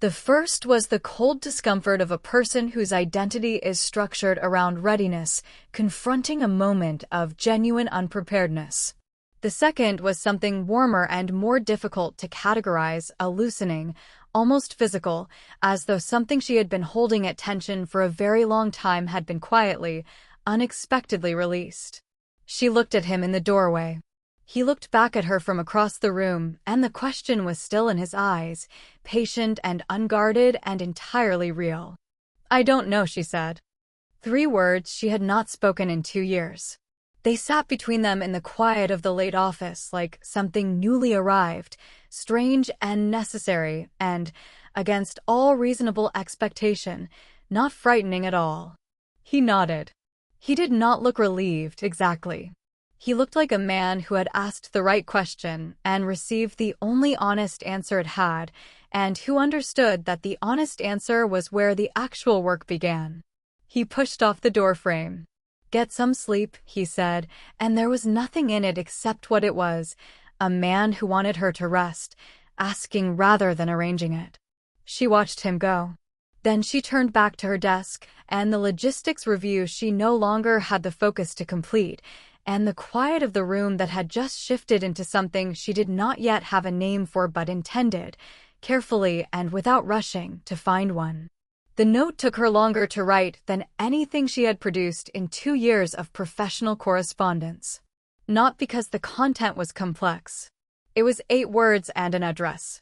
The first was the cold discomfort of a person whose identity is structured around readiness, confronting a moment of genuine unpreparedness. The second was something warmer and more difficult to categorize, a loosening, almost physical, as though something she had been holding at tension for a very long time had been quietly, unexpectedly released. She looked at him in the doorway. He looked back at her from across the room, and the question was still in his eyes, patient and unguarded and entirely real. I don't know, she said. 3 words she had not spoken in 2 years. They sat between them in the quiet of the late office like something newly arrived, strange and necessary, and, against all reasonable expectation, not frightening at all. He nodded. He did not look relieved, exactly. He looked like a man who had asked the right question and received the only honest answer it had, and who understood that the honest answer was where the actual work began. He pushed off the doorframe. Get some sleep, he said, and there was nothing in it except what it was, a man who wanted her to rest, asking rather than arranging it. She watched him go. Then she turned back to her desk, and the logistics review she no longer had the focus to complete, and the quiet of the room that had just shifted into something she did not yet have a name for but intended, carefully and without rushing, to find one. The note took her longer to write than anything she had produced in 2 years of professional correspondence. Not because the content was complex. It was 8 words and an address.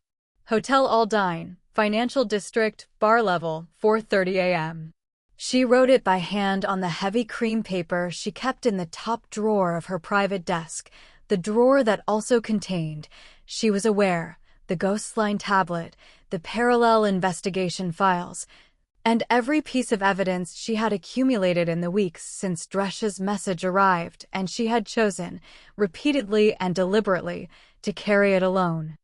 Hotel Aldine, Financial District, bar level, 4:30 a.m. She wrote it by hand on the heavy cream paper she kept in the top drawer of her private desk, the drawer that also contained, she was aware, the Ghostline tablet, the parallel investigation files, and every piece of evidence she had accumulated in the weeks since Drescha's message arrived, and she had chosen, repeatedly and deliberately, to carry it alone.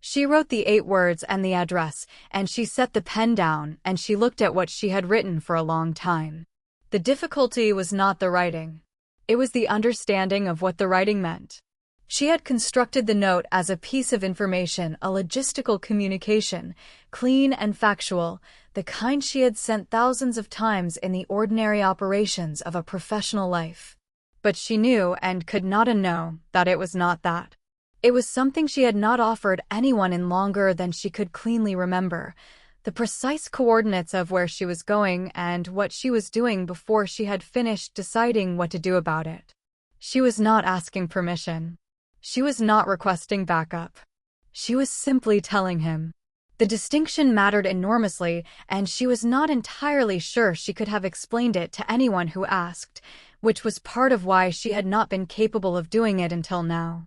She wrote the 8 words and the address, and she set the pen down, and she looked at what she had written for a long time. The difficulty was not the writing. It was the understanding of what the writing meant. She had constructed the note as a piece of information, a logistical communication, clean and factual, the kind she had sent thousands of times in the ordinary operations of a professional life. But she knew and could not unknow that it was not that. It was something she had not offered anyone in longer than she could cleanly remember, the precise coordinates of where she was going and what she was doing before she had finished deciding what to do about it. She was not asking permission. She was not requesting backup. She was simply telling him. The distinction mattered enormously, and she was not entirely sure she could have explained it to anyone who asked, which was part of why she had not been capable of doing it until now.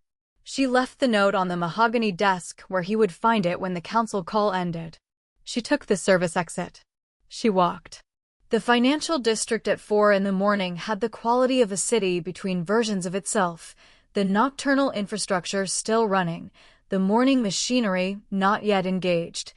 She left the note on the mahogany desk where he would find it when the council call ended. She took the service exit. She walked. The financial district at 4 in the morning had the quality of a city between versions of itself, the nocturnal infrastructure still running, the morning machinery not yet engaged,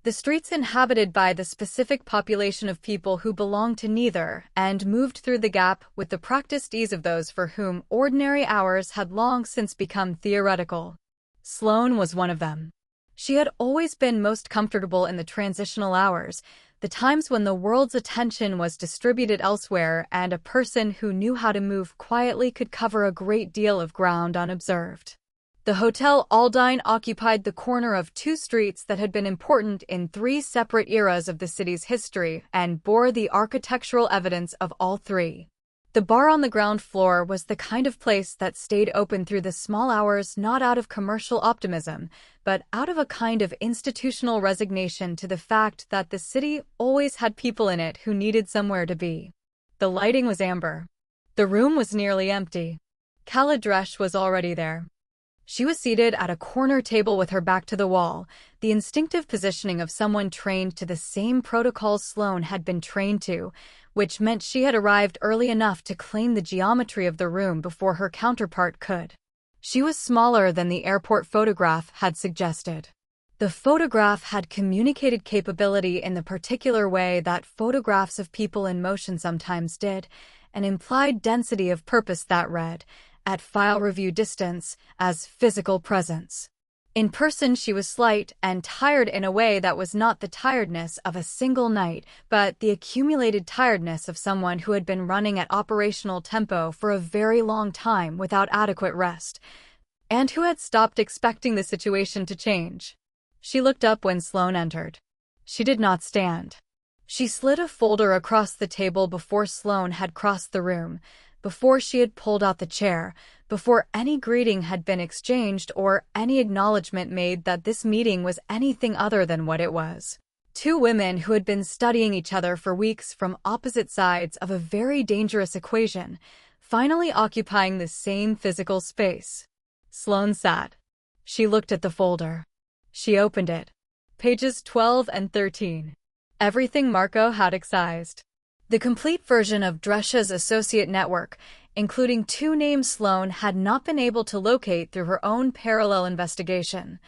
the streets inhabited by the specific population of people who belonged to neither and moved through the gap with the practiced ease of those for whom ordinary hours had long since become theoretical. Sloane was one of them. She had always been most comfortable in the transitional hours, the times when the world's attention was distributed elsewhere and a person who knew how to move quietly could cover a great deal of ground unobserved. The Hotel Aldine occupied the corner of 2 streets that had been important in 3 separate eras of the city's history and bore the architectural evidence of all 3. The bar on the ground floor was the kind of place that stayed open through the small hours not out of commercial optimism, but out of a kind of institutional resignation to the fact that the city always had people in it who needed somewhere to be. The lighting was amber. The room was nearly empty. Khaled Dresh was already there. She was seated at a corner table with her back to the wall, the instinctive positioning of someone trained to the same protocols Sloane had been trained to, which meant she had arrived early enough to claim the geometry of the room before her counterpart could. She was smaller than the airport photograph had suggested. The photograph had communicated capability in the particular way that photographs of people in motion sometimes did, an implied density of purpose that read, at file review distance, as physical presence. In person she was slight and tired in a way that was not the tiredness of a single night, but the accumulated tiredness of someone who had been running at operational tempo for a very long time without adequate rest, and who had stopped expecting the situation to change. She looked up when Sloane entered. She did not stand. She slid a folder across the table before Sloane had crossed the room, before she had pulled out the chair, before any greeting had been exchanged or any acknowledgement made that this meeting was anything other than what it was. 2 women who had been studying each other for weeks from opposite sides of a very dangerous equation, finally occupying the same physical space. Sloane sat. She looked at the folder. She opened it. Pages 12 and 13. Everything Marco had excised. The complete version of Dresh's associate network, including 2 names Sloane had not been able to locate through her own parallel investigation,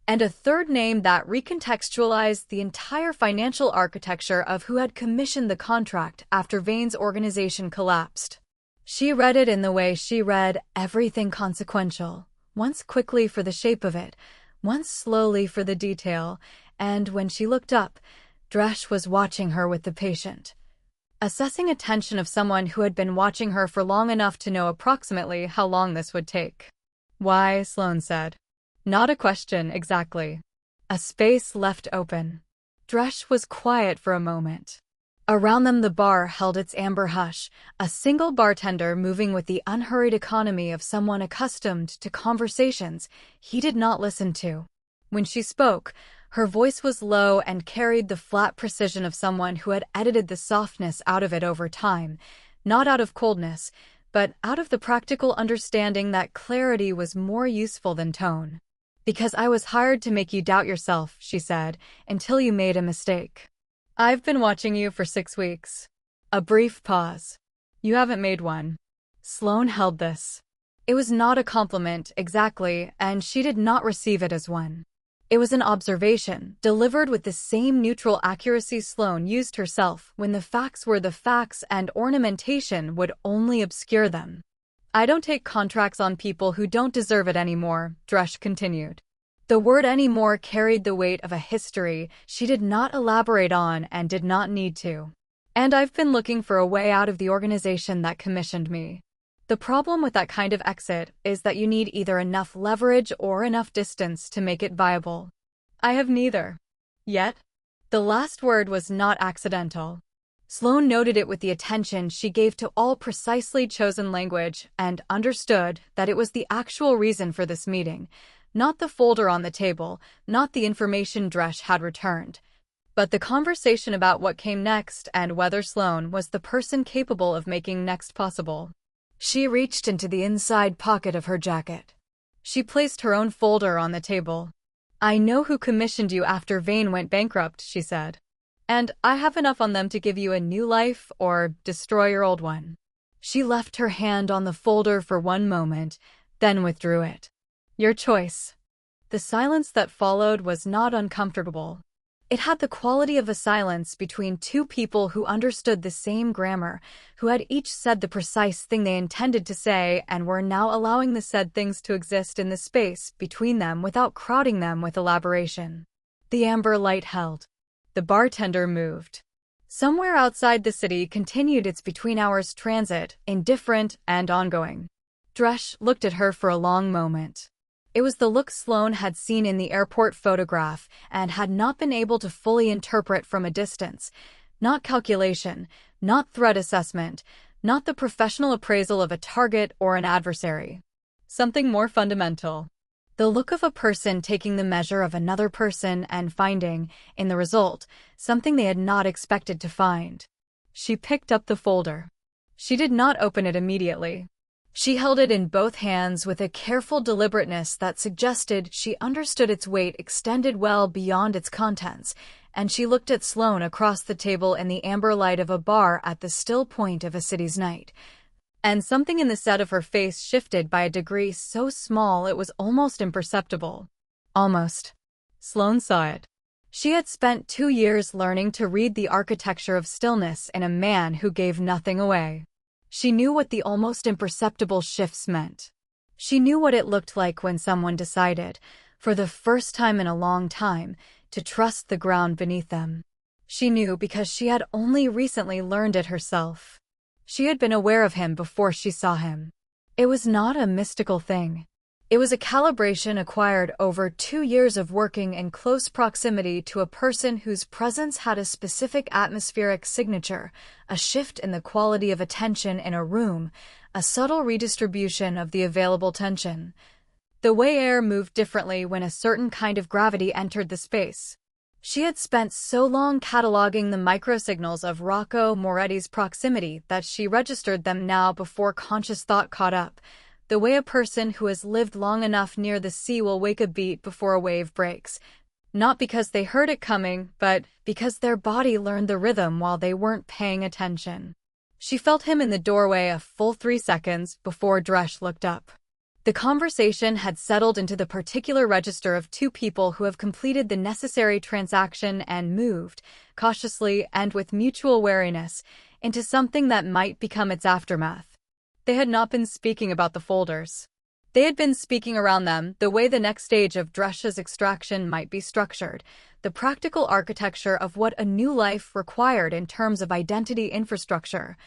and a 3rd name that recontextualized the entire financial architecture of who had commissioned the contract after Vane's organization collapsed. She read it in the way she read everything consequential, once quickly for the shape of it, once slowly for the detail, and when she looked up, Dresh was watching her with the patient, assessing attention of someone who had been watching her for long enough to know approximately how long this would take. Why, Sloane said. Not a question, exactly. A space left open. Dresh was quiet for a moment. Around them the bar held its amber hush, a single bartender moving with the unhurried economy of someone accustomed to conversations he did not listen to. When she spoke, her voice was low and carried the flat precision of someone who had edited the softness out of it over time, not out of coldness, but out of the practical understanding that clarity was more useful than tone. Because I was hired to make you doubt yourself, she said, until you made a mistake. I've been watching you for 6 weeks. A brief pause. You haven't made one. Sloane held this. It was not a compliment, exactly, and she did not receive it as one. It was an observation, delivered with the same neutral accuracy Sloane used herself when the facts were the facts and ornamentation would only obscure them. I don't take contracts on people who don't deserve it anymore, Dresh continued. The word anymore carried the weight of a history she did not elaborate on and did not need to. And I've been looking for a way out of the organization that commissioned me. The problem with that kind of exit is that you need either enough leverage or enough distance to make it viable. I have neither. Yet. The last word was not accidental. Sloane noted it with the attention she gave to all precisely chosen language and understood that it was the actual reason for this meeting, not the folder on the table, not the information Dresh had returned, but the conversation about what came next and whether Sloane was the person capable of making next possible. She reached into the inside pocket of her jacket. She placed her own folder on the table. "I know who commissioned you after Vane went bankrupt," she said. "And I have enough on them to give you a new life or destroy your old one." She left her hand on the folder for one moment, then withdrew it. "Your choice." The silence that followed was not uncomfortable. It had the quality of a silence between two people who understood the same grammar, who had each said the precise thing they intended to say and were now allowing the said things to exist in the space between them without crowding them with elaboration. The amber light held. The bartender moved. Somewhere outside the city continued its between-hours transit, indifferent and ongoing. Dresch looked at her for a long moment. It was the look Sloane had seen in the airport photograph and had not been able to fully interpret from a distance. Not calculation, not threat assessment, not the professional appraisal of a target or an adversary. Something more fundamental. The look of a person taking the measure of another person and finding, in the result, something they had not expected to find. She picked up the folder. She did not open it immediately. She held it in both hands with a careful deliberateness that suggested she understood its weight extended well beyond its contents, and she looked at Sloane across the table in the amber light of a bar at the still point of a city's night. And something in the set of her face shifted by a degree so small it was almost imperceptible. Almost. Sloane saw it. She had spent 2 years learning to read the architecture of stillness in a man who gave nothing away. She knew what the almost imperceptible shifts meant. She knew what it looked like when someone decided, for the first time in a long time, to trust the ground beneath them. She knew because she had only recently learned it herself. She had been aware of him before she saw him. It was not a mystical thing. It was a calibration acquired over 2 years of working in close proximity to a person whose presence had a specific atmospheric signature, a shift in the quality of attention in a room, a subtle redistribution of the available tension. The way air moved differently when a certain kind of gravity entered the space. She had spent so long cataloging the microsignals of Rocco Moretti's proximity that she registered them now before conscious thought caught up. The way a person who has lived long enough near the sea will wake a beat before a wave breaks. Not because they heard it coming, but because their body learned the rhythm while they weren't paying attention. She felt him in the doorway a full 3 seconds before Dresch looked up. The conversation had settled into the particular register of two people who have completed the necessary transaction and moved, cautiously and with mutual wariness, into something that might become its aftermath. They had not been speaking about the folders. They had been speaking around them the way the next stage of Dresch's extraction might be structured, the practical architecture of what a new life required in terms of identity infrastructure,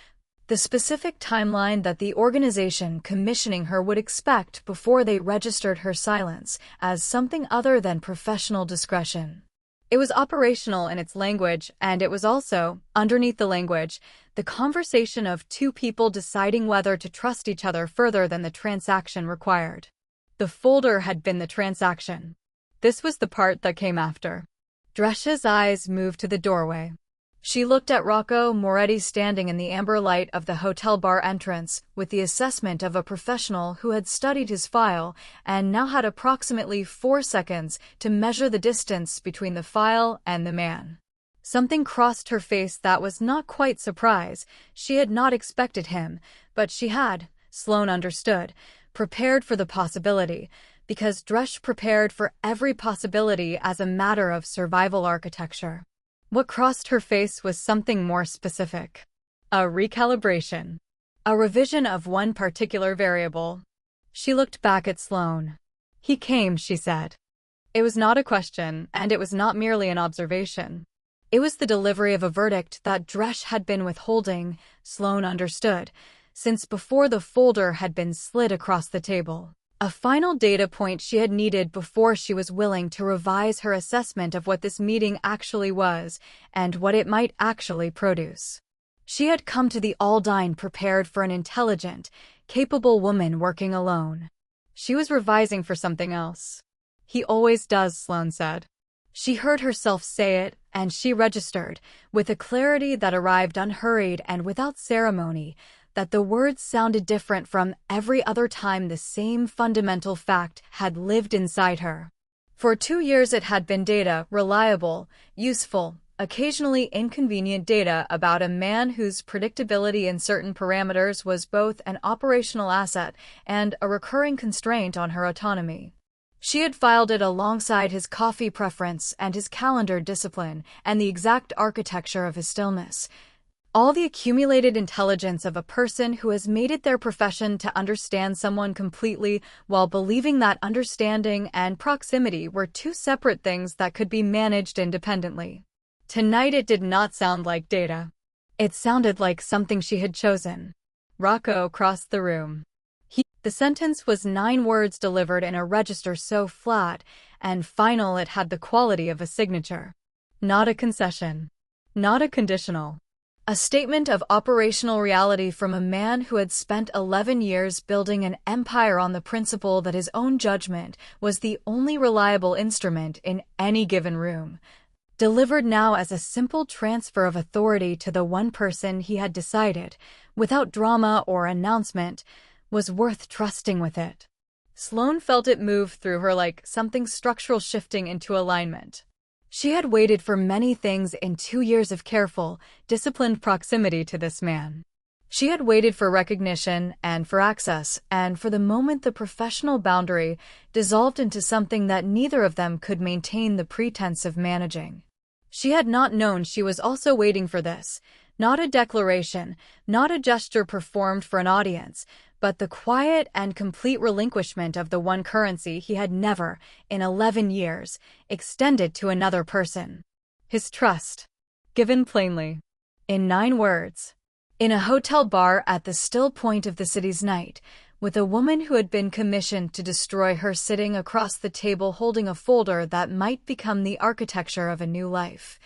the specific timeline that the organization commissioning her would expect before they registered her silence as something other than professional discretion. It was operational in its language, and it was also, underneath the language, the conversation of two people deciding whether to trust each other further than the transaction required. The folder had been the transaction. This was the part that came after. Dresch's eyes moved to the doorway. She looked at Rocco Moretti standing in the amber light of the hotel bar entrance with the assessment of a professional who had studied his file and now had approximately 4 seconds to measure the distance between the file and the man. Something crossed her face that was not quite surprise. She had not expected him, but she had, Sloane understood, prepared for the possibility, because Dresch prepared for every possibility as a matter of survival architecture. What crossed her face was something more specific. A recalibration. A revision of one particular variable. She looked back at Sloane. "He came," she said. It was not a question, and it was not merely an observation. It was the delivery of a verdict that Dresch had been withholding, Sloane understood, since before the folder had been slid across the table. A final data point she had needed before she was willing to revise her assessment of what this meeting actually was and what it might actually produce. She had come to the Aldine prepared for an intelligent, capable woman working alone. She was revising for something else. "He always does," Sloane said. She heard herself say it, and she registered, with a clarity that arrived unhurried and without ceremony, that the words sounded different from every other time the same fundamental fact had lived inside her. For 2 years it had been data, reliable, useful, occasionally inconvenient data about a man whose predictability in certain parameters was both an operational asset and a recurring constraint on her autonomy. She had filed it alongside his coffee preference and his calendar discipline and the exact architecture of his stillness. All the accumulated intelligence of a person who has made it their profession to understand someone completely while believing that understanding and proximity were two separate things that could be managed independently. Tonight it did not sound like data. It sounded like something she had chosen. Rocco crossed the room. The sentence was 9 words delivered in a register so flat and final it had the quality of a signature. Not a concession. Not a conditional. A statement of operational reality from a man who had spent 11 years building an empire on the principle that his own judgment was the only reliable instrument in any given room. Delivered now as a simple transfer of authority to the one person he had decided, without drama or announcement, was worth trusting with it. Sloane felt it move through her like something structural shifting into alignment. She had waited for many things in 2 years of careful, disciplined proximity to this man. She had waited for recognition and for access, and for the moment the professional boundary dissolved into something that neither of them could maintain the pretense of managing. She had not known she was also waiting for this, not a declaration, not a gesture performed for an audience, but the quiet and complete relinquishment of the one currency he had never, in 11 years, extended to another person. His trust. Given plainly. In 9 words. In a hotel bar at the still point of the city's night, with a woman who had been commissioned to destroy her sitting across the table holding a folder that might become the architecture of a new life.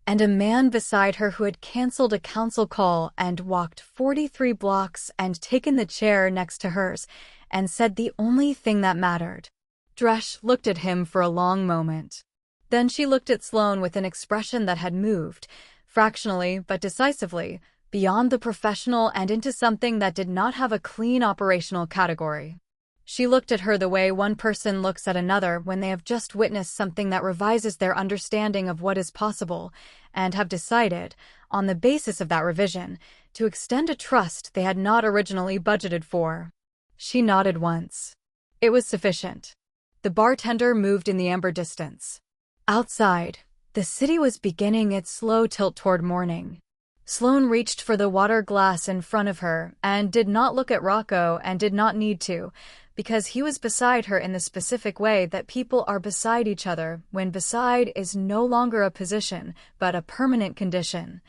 And a man beside her who had canceled a council call and walked 43 blocks and taken the chair next to hers and said the only thing that mattered. Dresch looked at him for a long moment. Then she looked at Sloane with an expression that had moved, fractionally but decisively, beyond the professional and into something that did not have a clean operational category. She looked at her the way one person looks at another when they have just witnessed something that revises their understanding of what is possible, and have decided, on the basis of that revision, to extend a trust they had not originally budgeted for. She nodded once. It was sufficient. The bartender moved in the amber distance. Outside, the city was beginning its slow tilt toward morning. Sloane reached for the water glass in front of her and did not look at Rocco and did not need to, because he was beside her in the specific way that people are beside each other when beside is no longer a position but a permanent condition.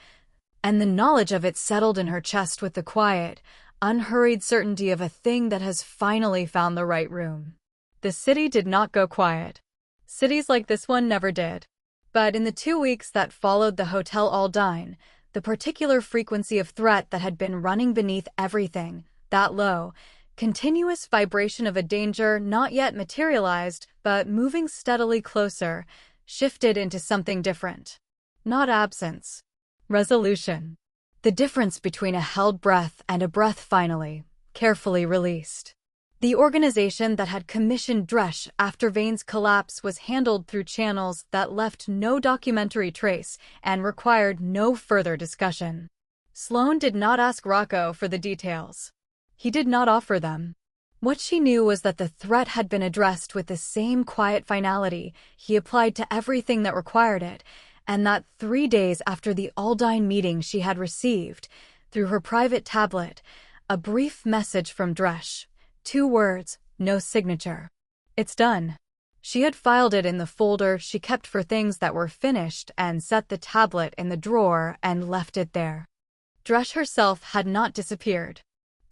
And the knowledge of it settled in her chest with the quiet, unhurried certainty of a thing that has finally found the right room. The city did not go quiet. Cities like this one never did. But in the 2 weeks that followed the Hotel Aldine, the particular frequency of threat that had been running beneath everything, that low, continuous vibration of a danger not yet materialized but moving steadily closer, shifted into something different. Not absence. Resolution. The difference between a held breath and a breath finally, carefully released. The organization that had commissioned Dresch after Vane's collapse was handled through channels that left no documentary trace and required no further discussion. Sloane did not ask Rocco for the details. He did not offer them. What she knew was that the threat had been addressed with the same quiet finality he applied to everything that required it, and that 3 days after the Aldine meeting she had received, through her private tablet, a brief message from Dresch. 2 words, no signature. It's done. She had filed it in the folder she kept for things that were finished and set the tablet in the drawer and left it there. Dresch herself had not disappeared.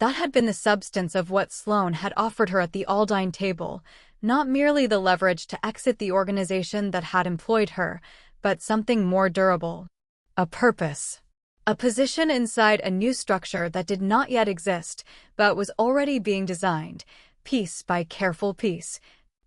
That had been the substance of what Sloane had offered her at the Aldine table, not merely the leverage to exit the organization that had employed her, but something more durable. A purpose. A position inside a new structure that did not yet exist, but was already being designed, piece by careful piece.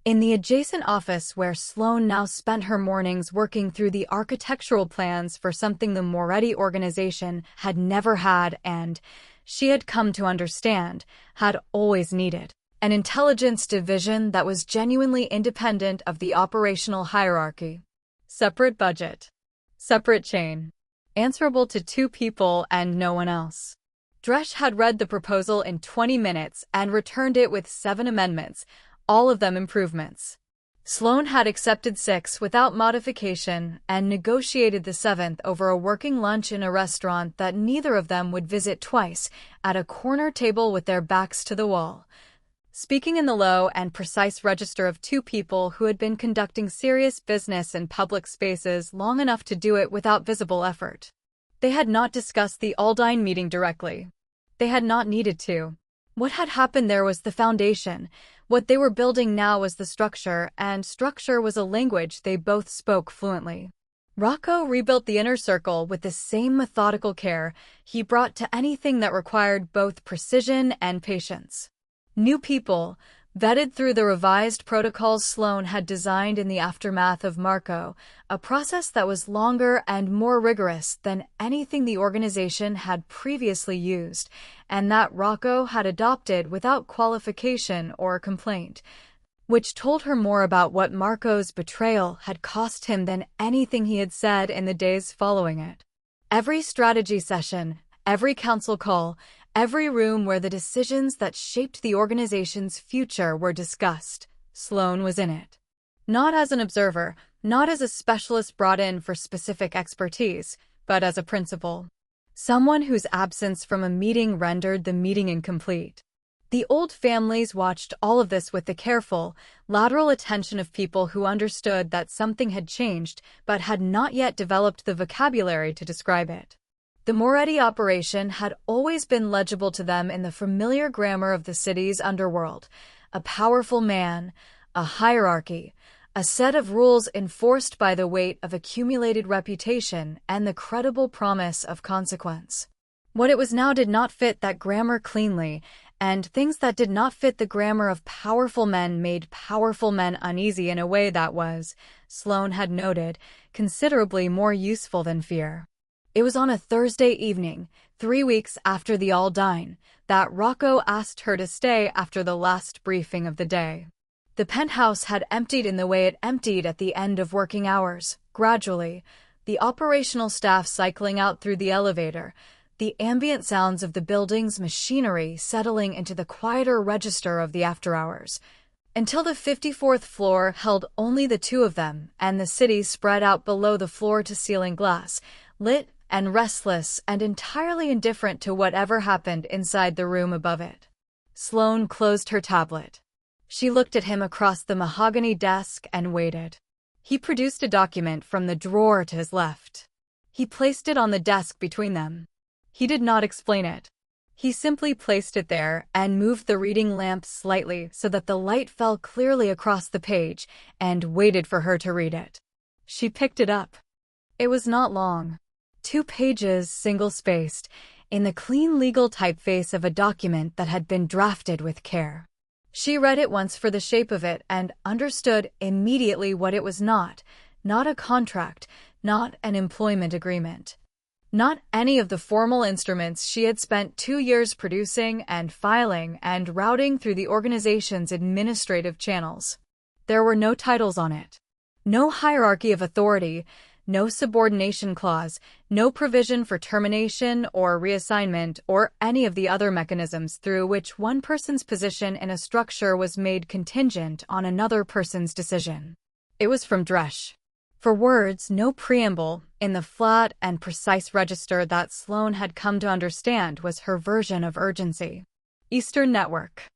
In the adjacent office where Sloane now spent her mornings working through the architectural plans for something the Moretti organization had never had and, she had come to understand, had always needed. An intelligence division that was genuinely independent of the operational hierarchy. Separate budget. Separate chain. Answerable to 2 people and no one else. Dresch had read the proposal in 20 minutes and returned it with 7 amendments, all of them improvements. Sloane had accepted 6 without modification and negotiated the 7th over a working lunch in a restaurant that neither of them would visit twice, at a corner table with their backs to the wall. Speaking in the low and precise register of 2 people who had been conducting serious business in public spaces long enough to do it without visible effort. They had not discussed the Aldine meeting directly. They had not needed to. What had happened there was the foundation. What they were building now was the structure, and structure was a language they both spoke fluently. Rocco rebuilt the inner circle with the same methodical care he brought to anything that required both precision and patience. New people, vetted through the revised protocols Sloane had designed in the aftermath of Marco, a process that was longer and more rigorous than anything the organization had previously used, and that Rocco had adopted without qualification or complaint, which told her more about what Marco's betrayal had cost him than anything he had said in the days following it. Every strategy session, every council call, every room where the decisions that shaped the organization's future were discussed, Sloane was in it. Not as an observer, not as a specialist brought in for specific expertise, but as a principal. Someone whose absence from a meeting rendered the meeting incomplete. The old families watched all of this with the careful, lateral attention of people who understood that something had changed but had not yet developed the vocabulary to describe it. The Moretti operation had always been legible to them in the familiar grammar of the city's underworld. A powerful man, a hierarchy, a set of rules enforced by the weight of accumulated reputation and the credible promise of consequence. What it was now did not fit that grammar cleanly, and things that did not fit the grammar of powerful men made powerful men uneasy in a way that was, Sloane had noted, considerably more useful than fear. It was on a Thursday evening, 3 weeks after the Aldine, that Rocco asked her to stay after the last briefing of the day. The penthouse had emptied in the way it emptied at the end of working hours, gradually, the operational staff cycling out through the elevator, the ambient sounds of the building's machinery settling into the quieter register of the after-hours, until the 54th floor held only the 2 of them, and the city spread out below the floor-to-ceiling glass, lit and restless and entirely indifferent to whatever happened inside the room above it. Sloane closed her tablet. She looked at him across the mahogany desk and waited. He produced a document from the drawer to his left. He placed it on the desk between them. He did not explain it. He simply placed it there and moved the reading lamp slightly so that the light fell clearly across the page and waited for her to read it. She picked it up. It was not long. 2 pages, single-spaced, in the clean legal typeface of a document that had been drafted with care. She read it once for the shape of it and understood immediately what it was not a contract, not an employment agreement. Not any of the formal instruments she had spent 2 years producing and filing and routing through the organization's administrative channels. There were no titles on it. No hierarchy of authority, no subordination clause, no provision for termination or reassignment or any of the other mechanisms through which one person's position in a structure was made contingent on another person's decision. It was from Dresch. For words, no preamble, in the flat and precise register that Sloane had come to understand was her version of urgency. Eastern Network.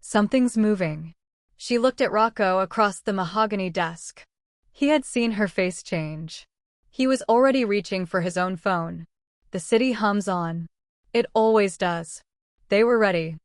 Something's moving. She looked at Rocco across the mahogany desk. He had seen her face change. He was already reaching for his own phone. The city hums on. It always does. They were ready.